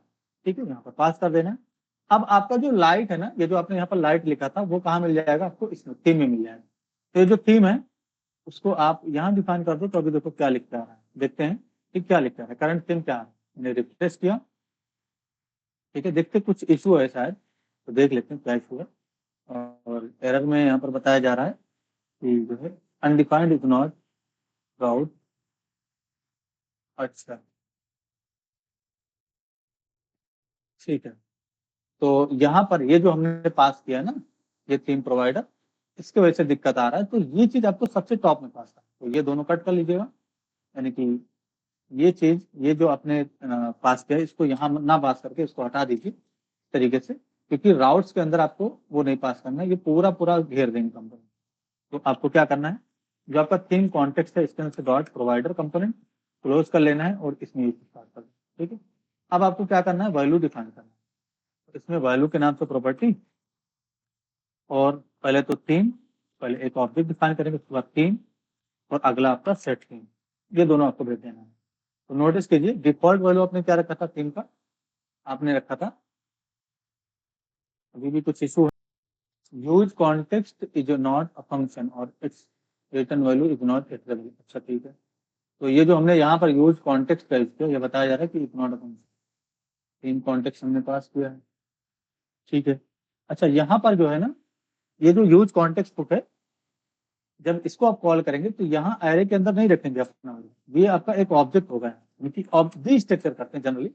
ठीक है, यहाँ पर पास कर देना है। अब आपका जो लाइट है ना, ये जो आपने यहाँ पर लाइट लिखा था, वो कहाँ मिल जाएगा आपको, इसमें थीम में मिल जाएगा। तो ये जो थीम है उसको आप यहाँ डिफाइन कर दो, तो अभी देखो क्या लिखता है, देखते हैं कि क्या लिखता है, करंट थीम क्या है। मैंने रिफ्रेश किया, ठीक है, देखते कुछ इशू है शायद, तो देख लेते हैं क्या इशू है। और एरर में यहाँ पर बताया जा रहा है कि जो है अनडिफाइंड इज नॉट राउट। अच्छा, ठीक है, तो यहाँ पर ये जो हमने पास किया ना, ये थीम प्रोवाइडर, इसकी वजह से दिक्कत आ रहा है, तो ये चीज आपको सबसे टॉप में पास है, तो ये दोनों कट कर लीजिएगा। यानी कि ये चीज, ये जो आपने पास किया इसको यहाँ ना पास करके इसको हटा दीजिए तरीके से, क्योंकि राउट्स के अंदर आपको वो नहीं पास करना है, ये पूरा पूरा घेर देंगे कंपोनेंट। तो आपको क्या करना है, जो आपका थीम कॉन्टेक्स्ट है इसके अंदर से डॉट प्रोवाइडर कंपोनेंट क्लोज कर लेना है, और इसमें ये स्टार्ट कर देना। ठीक है, अब आपको क्या करना है, वैल्यू डिफाइन करना है, इसमें वैल्यू के नाम से प्रॉपर्टी, और पहले तो थीम, पहले एक ऑब्जेक्ट डिफाइन करेंगे, उसके बाद थीम, और अगला आपका सेट थीम, ये दोनों आपको भेज देना है। तो नोटिस कीजिए, डिफॉल्ट वैल्यू आपने क्या रखा था थीम का, आपने रखा था, अभी भी कुछ इशू है, use context is not a function और its return value is not iterable. अच्छा ठीक है, तो ये जो हमने यहाँ पर यूज कॉन्टेक्स्ट का यूज किया, ये बताया जा रहा है कि is not a function, theme context हमने पास किया है। ठीक है, अच्छा यहाँ पर जो है ना, ये जो यूज कॉन्टेक्स्ट बुक है, जब इसको आप कॉल करेंगे तो यहाँ एरे के अंदर नहीं रखेंगे अपना value। ये आपका एक ऑब्जेक्ट होगा, डी स्ट्रक्चर करते हैं जनरली,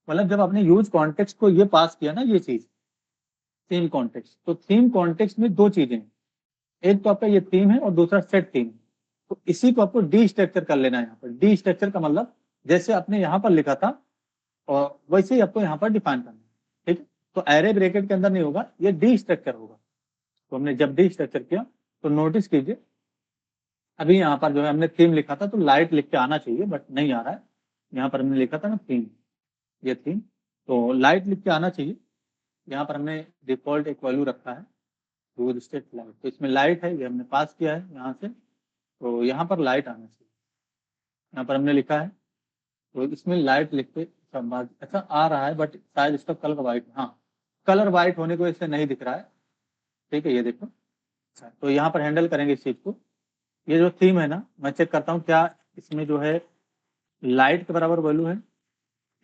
मतलब जब आपने यूज कॉन्टेक्स्ट को ये पास किया ना, ये चीज थीम कॉन्टेक्स्ट, तो थीम कॉन्टेक्स्ट में दो चीजें हैं, एक तो आपका ये थीम है और दूसरा सेट थीम। तो इसी को आपको डी स्ट्रक्चर कर लेना है। यहाँ पर डी स्ट्रक्चर का मतलब जैसे आपने यहाँ पर लिखा था और वैसे ही आपको यहाँ पर डिफाइन करना है। ठीक है, तो एरे ब्रैकेट के अंदर नहीं होगा, ये डी स्ट्रक्चर होगा। तो हमने जब डी स्ट्रक्चर किया, तो नोटिस कीजिए, अभी यहाँ पर जो है हमने थीम लिखा था, तो लाइट लिख के आना चाहिए, बट नहीं आ रहा है। यहाँ पर हमने लिखा था ना थीम, ये थीम, तो लाइट लिख के आना चाहिए। यहाँ पर हमने डिफॉल्ट एक वैल्यू रखा है, यूज स्टेट लाइट, तो इसमें लाइट है, ये हमने पास किया है यहाँ से, तो यहाँ पर लाइट आना चाहिए। यहाँ पर हमने लिखा है, तो इसमें लाइट लिख के सब बात, अच्छा आ रहा है, बट शायद इसका कलर वाइट, हाँ कलर वाइट होने को इससे नहीं दिख रहा है। ठीक है, ये देखो, अच्छा तो यहाँ पर हैंडल करेंगे इस चीज को। ये जो थीम है ना, मैं चेक करता हूँ क्या इसमें जो है लाइट के बराबर वैल्यू है,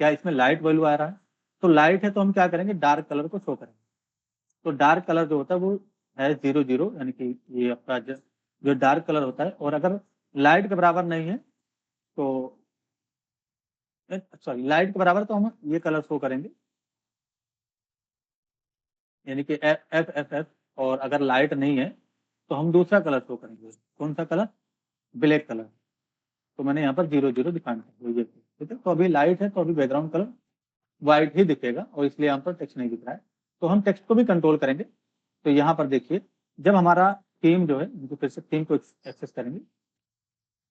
क्या इसमें लाइट वैल्यू आ रहा है। तो लाइट है तो हम क्या करेंगे, डार्क कलर को शो करेंगे। तो डार्क कलर जो होता है वो है 0 0, यानी कि ये आपका जो डार्क कलर होता है, और अगर लाइट के बराबर नहीं है तो, सॉरी लाइट के बराबर तो हम ये कलर शो करेंगे, यानी कि एफ, और अगर लाइट नहीं है तो हम दूसरा कलर शो करेंगे। कौन सा कलर, ब्लैक कलर। तो मैंने यहाँ पर 0 0 डिफाइन कर दिया। ठीक है, तो अभी लाइट है तो अभी बैकग्राउंड कलर व्हाइट ही दिखेगा, और इसलिए यहाँ पर टेक्स्ट नहीं दिख रहा है। तो हम टेक्स्ट को भी कंट्रोल करेंगे। तो यहाँ पर देखिए, जब हमारा थीम जो है, इनको फिर से थीम को एक्सेस करेंगे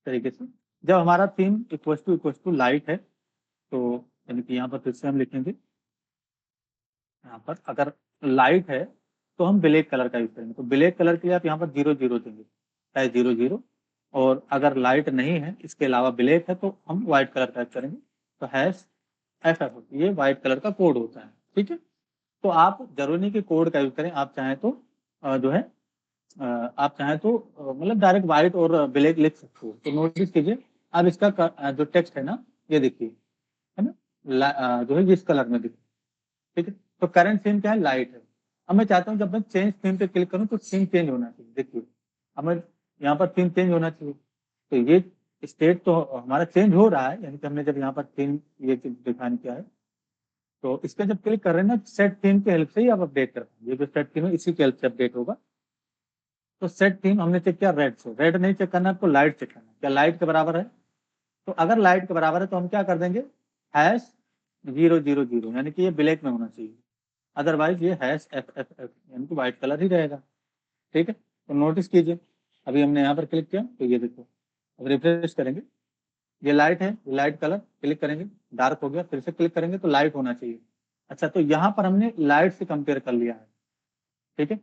तरीके से, जब हमारा थीम इक्वल टू लाइट है, तो यानी कि यहाँ पर फिर से हम लिखेंगे, यहाँ पर अगर लाइट है तो हम ब्लैक कलर का यूज करेंगे। तो ब्लैक कलर के लिए आप यहाँ पर 0 0 देंगे, चाहे 0 0, और अगर लाइट नहीं है इसके अलावा ब्लैक है तो हम व्हाइट कलर का यूज करेंगे। तो हैश एफ, ये व्हाइट कलर का कोड होता है। ठीक है, तो आप जरूरी नहीं कि कोड का यूज करें, आप चाहें तो जो है आप चाहें तो मतलब डायरेक्ट व्हाइट और ब्लैक लिख सकते हो। तो नोटिस कीजिए, अब इसका जो टेक्स्ट है ना, ये देखिए, है ना, जो है इस कलर में दिखे। ठीक है, तो करंट थीम क्या है, लाइट है। अब मैं चाहता हूँ जब मैं चेंज थीम पे क्लिक करूँ तो थीम चेंज होना चाहिए। देखिए, अब मैं यहाँ पर थीम चेंज होना चाहिए, तो ये स्टेट तो हमारा चेंज हो रहा है, यानी कि हमने जब यहाँ पर थीम ये डिफाइन किया है, तो इस पर जब क्लिक कर रहे हैं ना, सेट थीम की हेल्प से ही आप अपडेट कर पाएंगे। ये जो सेट थीम है इसी की हेल्प से अपडेट होगा। तो सेट थीम हमने चेक किया रेड से, रेड नहीं चेक करना है आपको, लाइट चेक करना है, क्या लाइट के बराबर है। तो अगर लाइट के बराबर है तो हम क्या कर देंगे, #000, यानी कि ये ब्लैक में होना चाहिए, अदरवाइज ये #FFF यानी कि व्हाइट कलर ही रहेगा। ठीक है, तो नोटिस कीजिए, अभी हमने यहाँ पर क्लिक किया तो ये देखो, अब रिफ्रेश करेंगे, ये लाइट है, ये लाइट कलर, क्लिक करेंगे डार्क हो गया, फिर से क्लिक करेंगे तो लाइट होना चाहिए। अच्छा, तो यहाँ पर हमने लाइट से कंपेयर कर लिया है। ठीक है,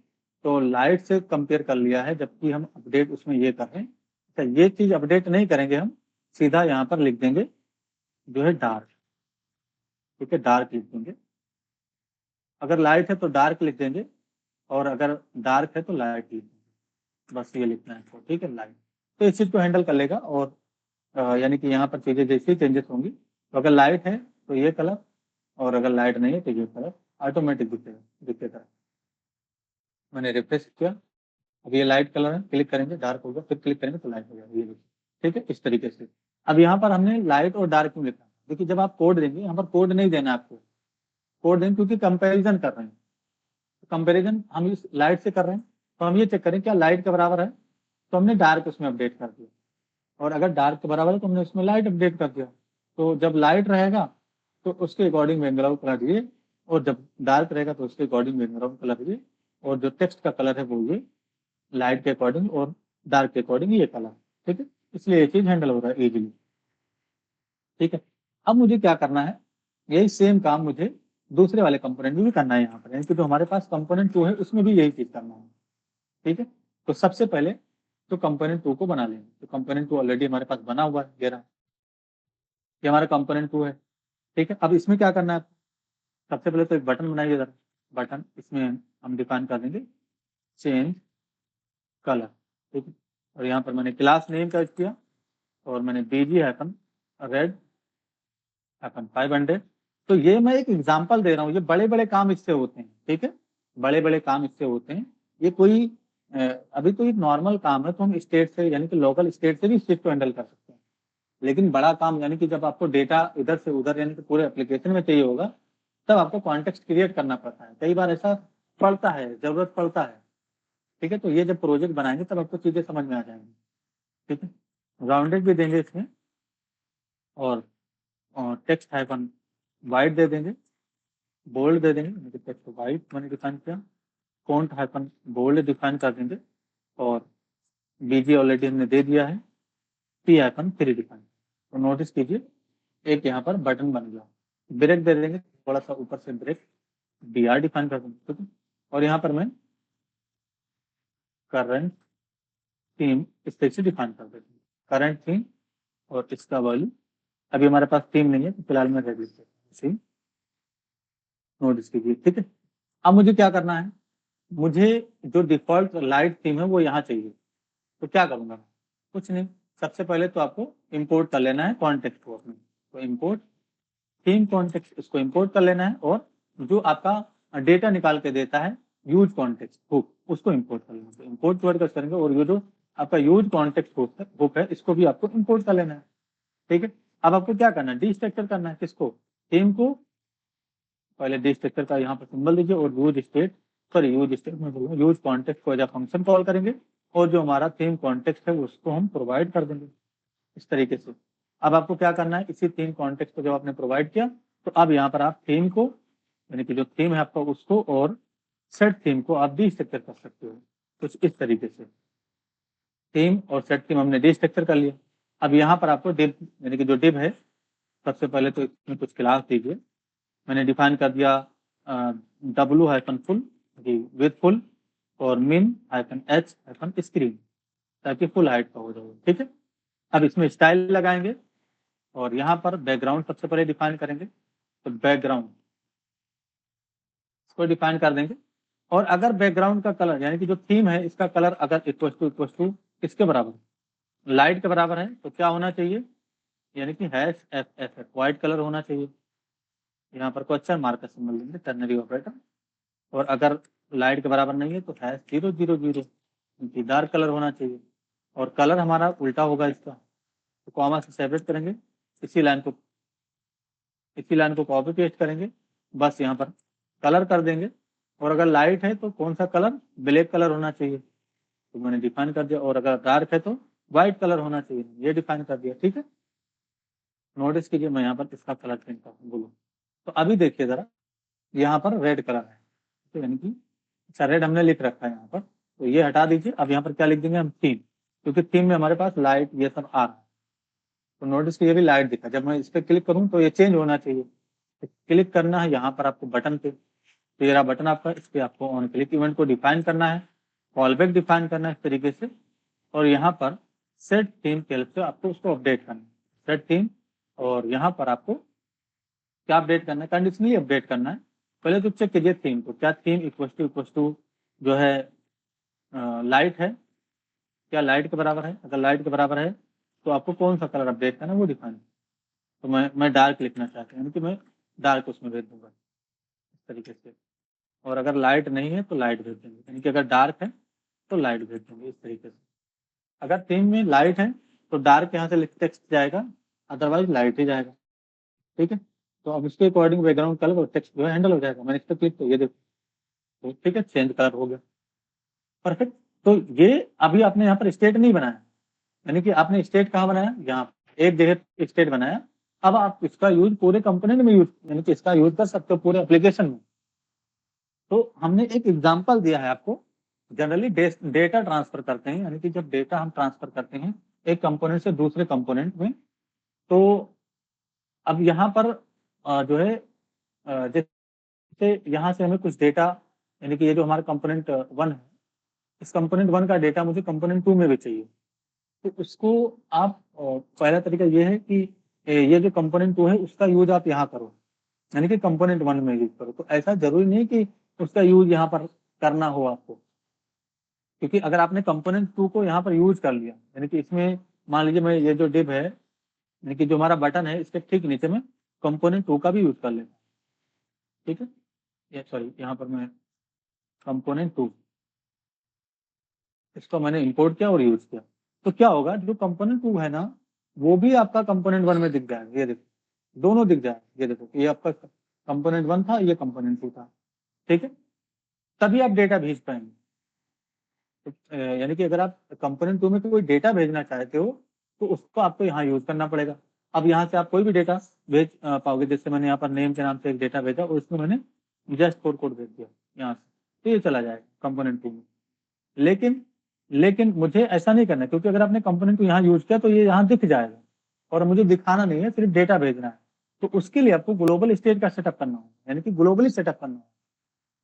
तो लाइट से कंपेयर कर लिया है, जबकि हम अपडेट उसमें ये कर रहे हैं। अच्छा, ये चीज अपडेट नहीं करेंगे हम, सीधा यहाँ पर लिख देंगे जो है डार्क। ठीक है, डार्क लिख देंगे, अगर लाइट है तो डार्क लिख देंगे, और अगर डार्क है तो लाइट लिख देंगे, बस ये लिखना है आपको। ठीक है, लाइट, तो इस चीज को हैंडल कर लेगा। और यानी कि यहाँ पर चीजें जैसी चेंजेस होंगी, तो अगर लाइट है तो ये कलर, और अगर लाइट नहीं है तो ये कलर ऑटोमेटिक दिखेगा दिखेगा। मैंने रिफ्रेश किया, अब ये लाइट कलर है, क्लिक करेंगे डार्क होगा, फिर क्लिक करेंगे तो लाइट हो जाएगा, ये देखिए। ठीक है, इस तरीके से। अब यहाँ पर हमने लाइट और डार्क क्यों लिखा, देखिए जब आप कोड देंगे, यहाँ पर कोड नहीं देना आपको, कोड देंगे क्योंकि कंपैरिजन कर रहे हैं, कंपैरिजन हम इस लाइट से कर रहे हैं, तो हम ये चेक करें क्या लाइट के बराबर है, तो हमने डार्क उसमें अपडेट कर दिया, और अगर डार्क के बराबर है तो हमने उसमें लाइट अपडेट कर दिया। तो जब लाइट रहेगा तो उसके अकॉर्डिंग बैकग्राउंड कलर ये, और जब डार्क रहेगा तो उसके अकॉर्डिंग बैकग्राउंड कलर ये, और जो टेक्स्ट का कलर है वो ये लाइट के अकॉर्डिंग और डार्क के अकॉर्डिंग ये कलर। ठीक है, इसलिए ये चीज हैंडल हो रहा है इजीली। ठीक है, अब मुझे क्या करना है, यही सेम काम मुझे दूसरे वाले कंपोनेंट में भी करना है यहाँ पर, यानी कि जो हमारे पास कंपोनेंट 2 है उसमें भी यही चीज करना है। ठीक है, तो सबसे पहले तो कंपोनेंट 2 को बना लेंगे। तो कंपोनेंट 2 ऑलरेडी हमारे पास बना हुआ है, ये रहा, ये हमारा कंपोनेंट 2 है। ठीक है, अब इसमें क्या करना है, सबसे पहले तो एक बटन बनाइए जरा, बटन, इसमें हम डिफाइन कर देंगे चेंज कलर। ठीक है, और यहाँ पर मैंने क्लास नेम का किया, और मैंने BG-red-500। तो ये मैं एक एग्जांपल दे रहा हूँ, ये बड़े बड़े काम इससे होते हैं। ठीक है, बड़े बड़े काम इससे होते हैं, ये कोई अभी तो एक नॉर्मल काम है, तो हम स्टेट से यानी कि लोकल स्टेट से भी इस चीज को हैंडल कर सकते हैं। लेकिन बड़ा काम यानी कि जब आपको डेटा इधर से उधर यानी कि पूरे एप्लीकेशन में चाहिए होगा, तब आपको कॉन्टेक्स्ट क्रिएट करना पड़ता है, कई बार ऐसा पड़ता है, जरूरत पड़ता है। ठीक है, तो ये जब प्रोजेक्ट बनाएंगे तब आपको चीजें समझ में आ जाएंगी। ठीक है, राउंडेड भी देंगे इसमें, और टेक्स्ट हाइफन वाइट दे देंगे, बोल्ड दे देंगे, टेक्स्ट वाइट मैंने डिफाइन किया, फॉन्ट हाइफन बोल्ड डिफाइन कर देंगे, और बीजी ऑलरेडी हमने दे दिया है, P-3 डिफाइन। तो नोटिस कीजिए एक यहाँ पर बटन बन गया, ब्रेक दे देंगे, थोड़ा सा ऊपर से ब्रेक, BR डिफाइन कर देंगे। ठीक है, और यहाँ पर मैं करंट थीम इस तरह से डिफाइन कर देते हैं, करंट थीम, और इसका वैल्यू, अभी हमारे पास थीम नहीं है तो फिलहाल मैं रेड लिख देता हूँ, नोटिस कीजिए। ठीक है, अब मुझे क्या करना है, मुझे जो डिफॉल्ट लाइट थीम है वो यहाँ चाहिए, तो क्या करूंगा, कुछ नहीं, सबसे पहले तो आपको इंपोर्ट कर लेना है कॉन्टेक्स्ट को अपने, तो इंपोर्ट थीम कॉन्टेक्स्ट, इसको इंपोर्ट कर लेना है, और जो आपका डेटा निकाल के देता है यूज कॉन्टेक्स्ट हुक, उसको इंपोर्ट कर लेना है, तो इंपोर्ट वर्ड कर करेंगे, और ये जो आपका यूज कॉन्टेक्स्ट हुक है इसको भी आपको इंपोर्ट कर लेना है। ठीक है, अब आपको क्या करना है, डिस्ट्रक्चर करना है, किसको, थीम को, पहले डिस्ट्रक्चर का यहाँ पर सिंबल दीजिए, और यूज कॉन्टेक्स्ट को एज फंक्शन कॉल करेंगे, और जो हमारा थीम कॉन्टेक्स्ट है उसको हम प्रोवाइड कर देंगे इस तरीके से। अब आपको क्या करना है, इसी थीम कॉन्टेक्स्ट को जब आपने प्रोवाइड किया, तो अब यहाँ पर आप थीम को, यानी कि जो थीम है आपका उसको, और सेट थीम को आप डिस्ट्रक्चर कर सकते हो कुछ इस तरीके से। थीम और सेट थीम हमने डिस्ट्रक्चर कर लिया। अब यहाँ पर आपको डिव, यानी कि जो डिव है, सबसे पहले तो इसमें कुछ क्लास दीजिए, मैंने डिफाइन कर दिया W-full विथ फुल, और min-h-screen, ताकि फुल हाइट का हो जाए। ठीक है, अब इसमें स्टाइल लगाएंगे, और यहाँ पर बैकग्राउंड सबसे पहले डिफाइन करेंगे, तो बैकग्राउंड इसको डिफाइन कर देंगे, और अगर बैकग्राउंड का कलर यानी कि जो थीम है इसका कलर अगर इक्वल टू किसके बराबर, लाइट के बराबर है, तो क्या होना चाहिए, यानी कि #FFF व्हाइट कलर होना चाहिए, यहाँ पर क्वेश्चन मार्क का सिंबल देंगे, टर्नरी ऑपरेटर, और अगर लाइट के बराबर नहीं है तो #000 डार्क कलर होना चाहिए, और कलर हमारा उल्टा होगा इसका, तो कॉमा से सेपरेट करेंगे, इसी लाइन को कॉपी पेस्ट करेंगे, बस यहाँ पर कलर कर देंगे। और अगर लाइट है तो कौन सा कलर, ब्लैक कलर होना चाहिए, तो मैंने डिफाइन कर दिया। और अगर डार्क है तो व्हाइट कलर होना चाहिए, ये डिफाइन कर दिया। ठीक है, नोटिस कीजिए मैं यहाँ पर इसका कलर चेंज कर बोलूँ तो अभी देखिए जरा, यहाँ पर रेड कलर है, तो यानी कि अच्छा रेड हमने लिख रखा है यहाँ पर, तो ये हटा दीजिए। अब यहाँ पर क्या लिख देंगे हम, थीम, क्योंकि थीम में हमारे पास लाइट ये सब आ रहा है। तो नोटिस कीजिए भी लाइट दिखा, जब मैं इस पर क्लिक करूँ तो ये चेंज होना चाहिए। तो क्लिक करना है यहाँ पर आपको बटन पे, तो ये रहा बटन आपका, इस पर आपको ऑन क्लिक इवेंट को डिफाइन करना है, कॉलबैक डिफाइन करना है इस तरीके से। और यहाँ पर सेट थीम के हेल्प से आपको उसको अपडेट करना है, सेट थीम। और यहाँ पर आपको क्या अपडेट करना है, कंडीशनली अपडेट करना है। पहले तो चेक कीजिए थीम को, क्या थीम इक्वल टू जो है लाइट है, क्या लाइट के बराबर है। अगर लाइट के बराबर है तो आपको कौन सा कलर अपडेट करना है वो दिखाना है। तो मैं डार्क लिखना चाहता हूँ, यानी कि मैं डार्क उसमें भेज दूंगा इस तरीके से। और अगर लाइट नहीं है तो लाइट भेज देंगे, यानी कि अगर डार्क है तो लाइट भेज देंगे इस तरीके से। अगर थीम में लाइट है तो डार्क यहाँ से टेक्स्ट जाएगा, अदरवाइज लाइट ही जाएगा। ठीक है, तो अब इसके अकॉर्डिंग बैकग्राउंड कलर और टेक्स्ट जो है हैंडल हो जाएगा। मैंने इस पर क्लिक तो ये देखो, तो ठीक है, चेंज कलर हो गया, परफेक्ट। तो ये अभी आपने यहाँ पर स्टेट नहीं बनाया, यानी कि आपने स्टेट कहाँ बनाया, यहाँ एक जगह स्टेट बनाया। अब आप इसका यूज पूरे कंपोनेंट में यूज, यानी कि इसका यूज कर सकते हो पूरे एप्लीकेशन में। तो हमने एक एग्जांपल दिया है आपको। जनरली डेटा ट्रांसफर करते हैं, यानी कि जब डेटा हम ट्रांसफर करते हैं एक कंपोनेंट से दूसरे कंपोनेंट में, तो अब यहाँ पर जो है जैसे यहाँ से हमें कुछ डेटा, यानी कि ये जो हमारा कंपोनेंट 1 है, इस कंपोनेंट 1 का डेटा मुझे कंपोनेंट 2 में भी चाहिए। तो उसको आप पहला तरीका ये है कि ये जो कंपोनेंट 2 है उसका यूज आप यहाँ करो, यानी कि कंपोनेंट 1 में यूज करो। तो ऐसा जरूरी नहीं कि उसका यूज यहाँ पर करना हो आपको, क्योंकि अगर आपने कंपोनेंट 2 को यहाँ पर यूज कर लिया, यानी कि इसमें मान लीजिए मैं ये जो डिव है, यानी कि जो हमारा बटन है, इसके ठीक नीचे में कंपोनेंट 2 का भी यूज कर लेता। ठीक है, ये सॉरी यहाँ पर मैं कंपोनेंट 2 इसको मैंने इंपोर्ट किया और यूज किया। तो क्या होगा, जो कंपोनेंट 2 है ना वो भी आपका कंपोनेंट 1 में दिख जाएगा। ये देखो दोनों दिख जाए, ये देखो ये आपका कंपोनेंट 1 था, ये कंपोनेंट 2 था। ठीक है, तभी आप डेटा भेज पाएंगे। तो, यानी कि अगर आप कंपोनेंट 2 में कोई डेटा भेजना चाहते हो तो उसको आपको यहाँ यूज करना पड़ेगा। अब यहाँ से आप कोई भी डेटा भेज पाओगे, जैसे मैंने यहाँ पर नेम के नाम से एक डेटा भेजा और उसमें मैंने जस्ट कोड भेज दिया यहाँ से, तो ये चला जाएगा कंपोनेंट 2 में। लेकिन लेकिन मुझे ऐसा नहीं करना, क्योंकि अगर आपने कंपोनेंट को यहाँ यूज किया तो ये यहाँ दिख जाएगा और मुझे दिखाना नहीं है, सिर्फ डेटा भेजना है। तो उसके लिए आपको ग्लोबल स्टेट का सेटअप करना होगा, यानी कि ग्लोबली सेटअप करना होगा,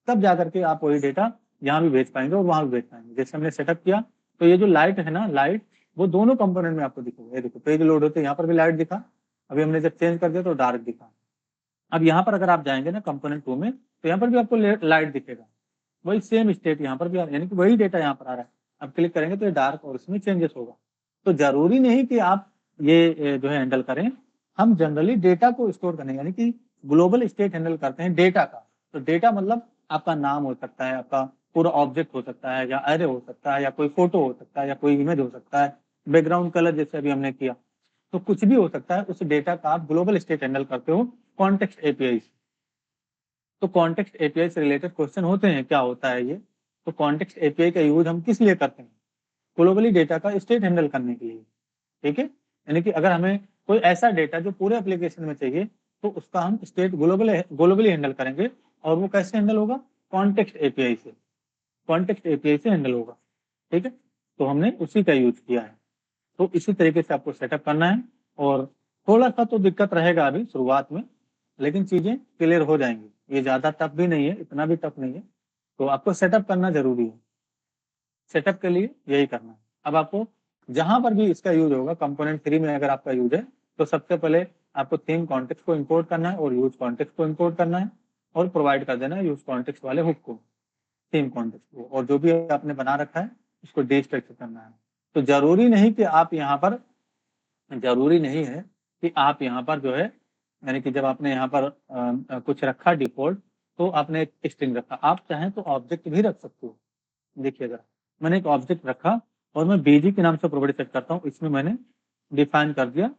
तब जाकर के आप वही डेटा यहाँ भी भेज पाएंगे और वहां भी भेज पाएंगे। जैसे हमने सेटअप किया, तो ये जो लाइट है ना, लाइट वो दोनों कंपोनेंट में आपको दिखेगा। ये देखो पेज लोड होते यहाँ पर भी लाइट दिखा, अभी हमने जब चेंज कर दिया तो डार्क दिखा। अब यहाँ पर अगर आप जाएंगे ना कंपोनेंट 2 में, तो यहाँ पर भी आपको लाइट दिखेगा, वही सेम स्टेट यहाँ पर भी, यानी कि वही डेटा यहाँ पर आ रहा है। अब क्लिक करेंगे तो ये डार्क और इसमें चेंजेस होगा। तो जरूरी नहीं कि आप ये जो है हैंडल करें, हम जनरली डेटा को स्टोर करने, यानी कि ग्लोबल स्टेट हैंडल करते हैं डेटा का। तो डेटा मतलब आपका नाम हो सकता है, आपका पूरा ऑब्जेक्ट हो सकता है, या एरे हो सकता है, या कोई फोटो हो सकता है, या कोई इमेज हो सकता है, बैकग्राउंड कलर जैसे अभी हमने किया, तो कुछ भी हो सकता है। उस डेटा का आप ग्लोबल स्टेट हैंडल करते हो कॉन्टेक्स्ट एपीआई से। तो कॉन्टेक्स्ट एपीआई से रिलेटेड क्वेश्चन होते हैं, क्या होता है ये। तो कॉन्टेक्स्ट एपीआई का यूज हम किस लिए करते हैं, ग्लोबली डेटा का स्टेट हैंडल करने के लिए। ठीक है, यानी कि अगर हमें कोई ऐसा डेटा जो पूरे एप्लीकेशन में चाहिए, तो उसका हम स्टेट ग्लोबली हैंडल करेंगे। और वो कैसे हैंडल होगा, कॉन्टेक्स्ट एपीआई से, कॉन्टेक्स्ट एपीआई से हैंडल होगा। ठीक है, तो हमने उसी का यूज किया है। तो इसी तरीके से आपको सेटअप करना है। और थोड़ा सा तो दिक्कत रहेगा अभी शुरुआत में, लेकिन चीजें क्लियर हो जाएंगी। ये ज्यादा टफ भी नहीं है, इतना भी टफ नहीं है। तो आपको सेटअप करना जरूरी है, सेटअप के लिए यही करना है। अब आपको जहां पर भी इसका यूज होगा, कंपोनेंट 3 में अगर आपका यूज है, तो सबसे पहले आपको थीम कॉन्टेक्स्ट को इंपोर्ट करना है और यूज कॉन्टेक्स्ट को इंपोर्ट करना है और प्रोवाइड कर देना है यूज कॉन्टेक्स्ट वाले हुक को, थीम कॉन्टेक्स्ट को। और जो भी आपने बना रखा है उसको डिस्ट्रक्ट करना है। तो जरूरी नहीं कि आप यहाँ पर, जरूरी नहीं है कि आप यहाँ पर जो है, यानी कि जब आपने यहाँ पर कुछ रखा डिफॉल्ट, तो आपने एक स्ट्रिंग रखा, आप चाहें तो ऑब्जेक्ट भी रख सकते हो। देखिए जरा, मैंने एक ऑब्जेक्ट रखा और मैं बीजी के नाम से प्रॉपर्टी सेट करता हूँ, इसमें मैंने डिफाइन कर दिया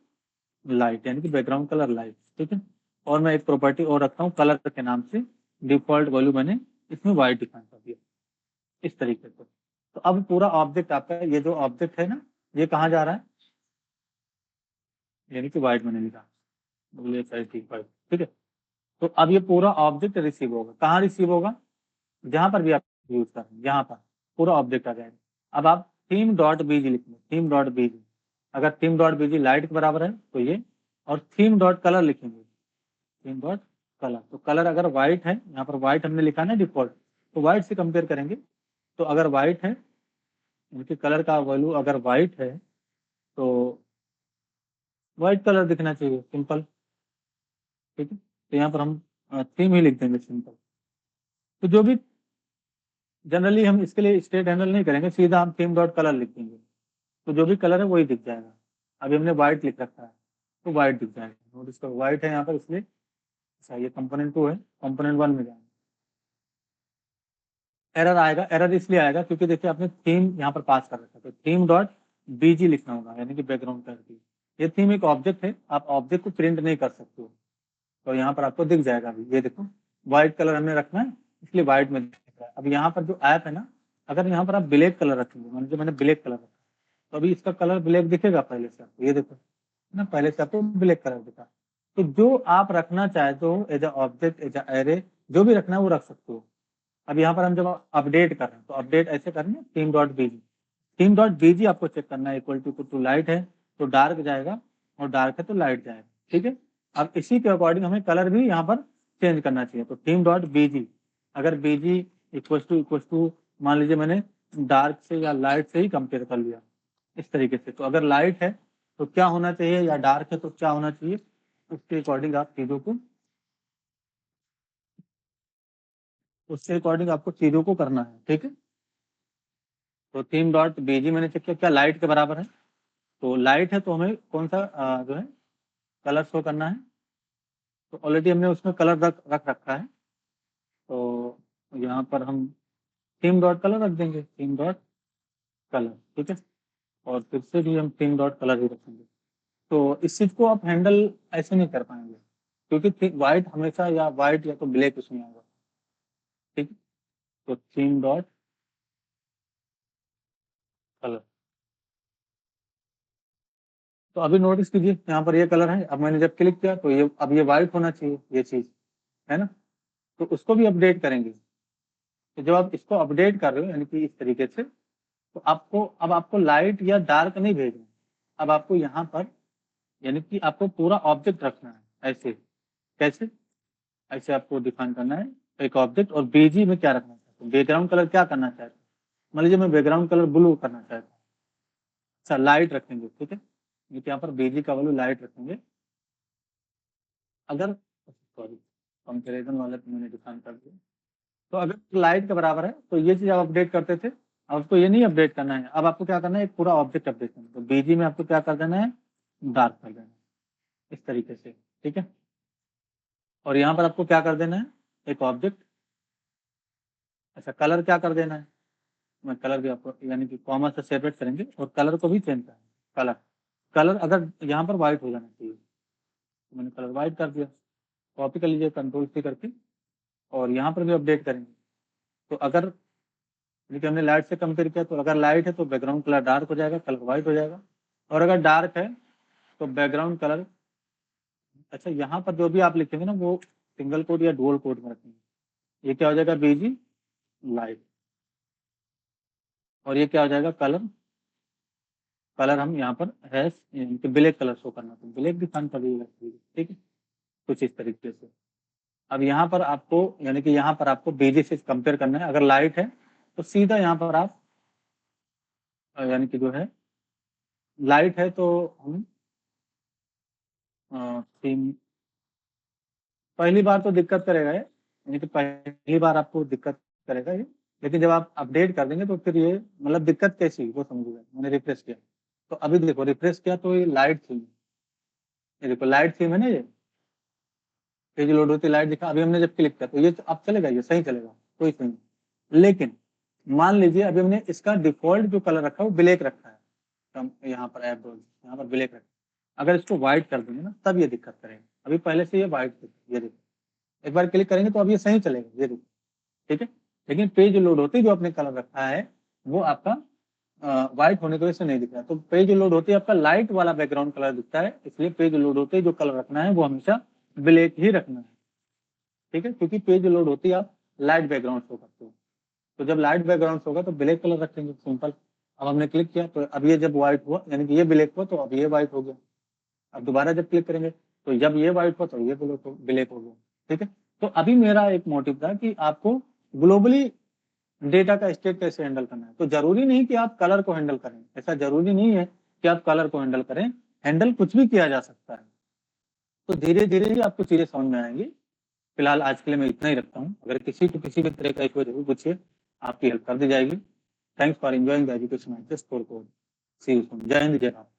लाइट, यानी कि बैकग्राउंड कलर लाइट, ठीक है। और मैं एक प्रॉपर्टी और रखता हूँ कलर के नाम से, डिफॉल्ट वैल्यू मैंने इसमें वाइट डिफाइन कर दिया इस तरीके से। तो अब पूरा ऑब्जेक्ट आपका, ये जो ऑब्जेक्ट है ना, ये कहाँ जा रहा है, यानी कि वाइट मैंने लिखा, ठीक है। तो अब ये पूरा ऑब्जेक्ट रिसीव होगा, कहाँ रिसीव होगा, जहां पर भी आप यूज कर रहे हैं यहाँ पर पूरा ऑब्जेक्ट आ जाएगा। अब आप थीम डॉट बीजी लिखेंगे, थीम डॉट बीजी, अगर थीम डॉट बीजी लाइट के बराबर है तो ये, और थीम डॉट कलर लिखेंगे, थीम डॉट कलर, तो कलर अगर व्हाइट है, यहाँ पर व्हाइट हमने लिखा ना डिफॉल्ट, तो व्हाइट से कंपेयर करेंगे, तो अगर व्हाइट है, उनके कलर का वैल्यू अगर व्हाइट है तो व्हाइट कलर दिखना चाहिए, सिंपल, ठीक है। तो यहाँ पर हम थीम ही लिख देंगे सिंपल। तो जो भी जनरली हम इसके लिए स्टेट हैंडल नहीं करेंगे, सीधा हम थीम डॉट कलर लिख देंगे, तो जो भी कलर है वही दिख जाएगा। अभी हमने व्हाइट लिख रखा है तो व्हाइट दिख जाएगा, नोटिस करो व्हाइट है यहाँ पर, इसलिए अच्छा ये कंपोनेंट 2 है, कंपोनेंट 1 में जाएंगे, एरर आएगा, एरर इसलिए आएगा क्योंकि देखिए आपने थीम यहाँ पर पास कर रखा है, तो थीम डॉट बीजी लिखना होगा, यानी कि बैकग्राउंड कलर की। ये थीम एक ऑब्जेक्ट है, आप ऑब्जेक्ट को प्रिंट नहीं कर सकते हो, तो यहाँ पर आपको दिख जाएगा। अभी ये देखो व्हाइट कलर हमने रखना है, इसलिए व्हाइट में दिख रहा है। अब यहाँ पर जो ऐप है ना, अगर यहाँ पर आप ब्लैक कलर रखेंगे, मान लीजिए मैंने ब्लैक कलर रखा, तो अभी इसका कलर ब्लैक दिखेगा पहले से आपको, ये देखो ना, पहले से आपको ब्लैक कलर दिखा। तो जो आप रखना चाहते हो as a object, as a array, जो भी रखना है वो रख सकते हो। अब यहाँ पर हम जब अपडेट कर रहे हैं, तो अपडेट ऐसे करना है, थीम डॉट बीजी, थीम डॉट बीजी आपको चेक करना है, इक्वल टू लाइट है तो डार्क जाएगा, और डार्क है तो लाइट जाएगा, ठीक है। अब इसी के अकॉर्डिंग हमें कलर भी यहाँ पर चेंज करना चाहिए, तो थीम डॉट बीजी, अगर बीजी इक्वल टू मान लीजिए मैंने डार्क से या लाइट से ही कंपेयर कर लिया इस तरीके से, तो अगर लाइट है तो क्या होना चाहिए, या डार्क है तो क्या होना चाहिए, उसके अकॉर्डिंग आप चीजों को, उसके अकॉर्डिंग आपको चीजों को करना है, ठीक है। तो थीम डॉट बीजी मैंने चेक किया, क्या लाइट के बराबर है, तो लाइट है तो हमें कौन सा जो है कलर शो करना है, तो ऑलरेडी हमने उसमें कलर रख रखा है, तो यहाँ पर हम थीम डॉट कलर रख देंगे, थीम डॉट कलर, ठीक है। और फिर से भी हम थीम डॉट कलर ही रखेंगे। तो इस चीज को आप हैंडल ऐसे नहीं कर पाएंगे, क्योंकि व्हाइट हमेशा या व्हाइट या तो ब्लैक उसमें होगा, ठीक है। तो थीम डॉट कलर, तो अभी नोटिस कीजिए यहाँ पर ये कलर है, अब मैंने जब क्लिक किया तो ये, अब ये व्हाइट होना चाहिए ये चीज, है ना। तो उसको भी अपडेट करेंगे, तो जब आप इसको अपडेट कर रहे हो यानी कि इस तरीके से, तो आपको अब आपको लाइट या डार्क नहीं भेजना है, अब आपको यहाँ पर यानी कि आपको पूरा ऑब्जेक्ट रखना है ऐसे, कैसे, ऐसे आपको डिफाइन करना है एक ऑब्जेक्ट, और बीजी में क्या रखना चाहते हो, बैकग्राउंड कलर क्या करना चाहते हो, मान लीजिए मैं बैकग्राउंड कलर ब्लू करना चाहता हूँ, अच्छा लाइट रखेंगे, ठीक है, क्योंकि यहाँ पर बीजी का वैल्यू लाइट रखेंगे। अगर सॉरी कंपेरिजन वाले पे मैंने डिफाइन कर दिया, तो अगर लाइट के बराबर है तो ये चीज आप अपडेट करते थे, अब आपको ये नहीं अपडेट करना है, अब आपको क्या करना है, एक पूरा ऑब्जेक्ट अपडेट करना है, तो बीजी में आपको क्या कर देना है, डार्क कर देना है इस तरीके से, ठीक है। और यहाँ पर आपको क्या कर देना है, एक ऑब्जेक्ट, अच्छा कलर क्या कर देना है, मैं कलर भी आपको यानी कि कॉमा से सेपरेट करेंगे, और कलर को भी चेंज करेंगे, कलर, कलर अगर यहाँ पर व्हाइट हो जाना चाहिए, तो मैंने कलर व्हाइट कर दिया, कॉपी कर लीजिए कंट्रोल सी करके, और यहाँ पर भी अपडेट करेंगे। तो अगर देखिए हमने लाइट से कंपेयर किया, तो अगर लाइट है तो बैकग्राउंड कलर डार्क हो जाएगा, कलर व्हाइट हो जाएगा, और अगर डार्क है तो बैकग्राउंड कलर, अच्छा यहाँ पर जो भी आप लिखेंगे ना वो सिंगल कोड या डुअल कोड में रखेंगे, ये क्या हो जाएगा बीजी लाइट, और ये क्या हो जाएगा कलर, कलर हम यहाँ पर हैश ब्लैक कलर शो करना, तो ब्लैक भी फाइन कर दीजिएगा, ठीक है, कुछ इस तरीके से। अब यहाँ पर आपको यानी कि यहाँ पर आपको बीजी से कंपेयर करना है, अगर लाइट है तो सीधा यहाँ पर आप यानी कि जो है लाइट है तो हम थीम, पहली बार तो दिक्कत करेगा ये, यानी कि पहली बार आपको दिक्कत करेगा ये, लेकिन जब आप अपडेट कर देंगे तो फिर ये मतलब दिक्कत कैसी वो समझिएगा। मैंने रिफ्रेश किया, तो अभी देखो रिफ्रेश किया तो ये लाइट थीम, ये देखो लाइट थीम है ना, ये पेज लोड होती लाइट दिखा, अभी हमने जब क्लिक किया तो ये अब चलेगा, ये सही चलेगा, कोई सही नहीं। लेकिन मान लीजिए अभी हमने इसका डिफॉल्ट जो कलर रखा है वो ब्लैक रखा है, यहाँ पर ऐप यहाँ पर ब्लैक रखें। अगर इसको व्हाइट कर देंगे ना तब ये दिक्कत करेगा। अभी पहले से ये व्हाइट थी, ये देखो एक बार क्लिक करेंगे तो अब ये सही चलेगा, ये देखो ठीक है। लेकिन पेज लोड होते ही जो आपने कलर रखा है वो आपका व्हाइट होने की वजह से नहीं दिख रहा। तो पेज लोड होते ही आपका लाइट वाला बैकग्राउंड कलर दिखता है, इसलिए पेज लोड होते ही जो कलर रखना है वो हमेशा ब्लैक ही रखना है, ठीक है। क्योंकि पेज लोड होती है आप लाइट बैकग्राउंड शो करते हो, तो जब लाइट बैकग्राउंड होगा तो ब्लैक कलर रखेंगे, सिंपल। अब हमने क्लिक किया तो अब ये जब व्हाइट हुआ यानी कि ये ब्लैक हुआ तो अब ये व्हाइट हो गया। अब दोबारा जब क्लिक करेंगे तो जब ये व्हाइट हुआ तो ये ब्लैक हो गया, ठीक है। तो अभी मेरा एक मोटिव था कि आपको ग्लोबली डेटा का स्टेट कैसे हैंडल करना है। तो जरूरी नहीं कि आप कलर को हैंडल करें, ऐसा जरूरी नहीं है कि आप कलर को हैंडल करें, हैंडल कुछ भी किया जा सकता है। तो धीरे धीरे ही आपको चीजें समझ में आएंगी। फिलहाल आज के लिए मैं इतना ही रखता हूँ। अगर किसी को किसी भी तरह का इशू जरूर पूछिए, आपकी हेल्प कर दी जाएगी। Thanks for enjoying the education I just for code. See you soon. जय हिंद, जय भारत।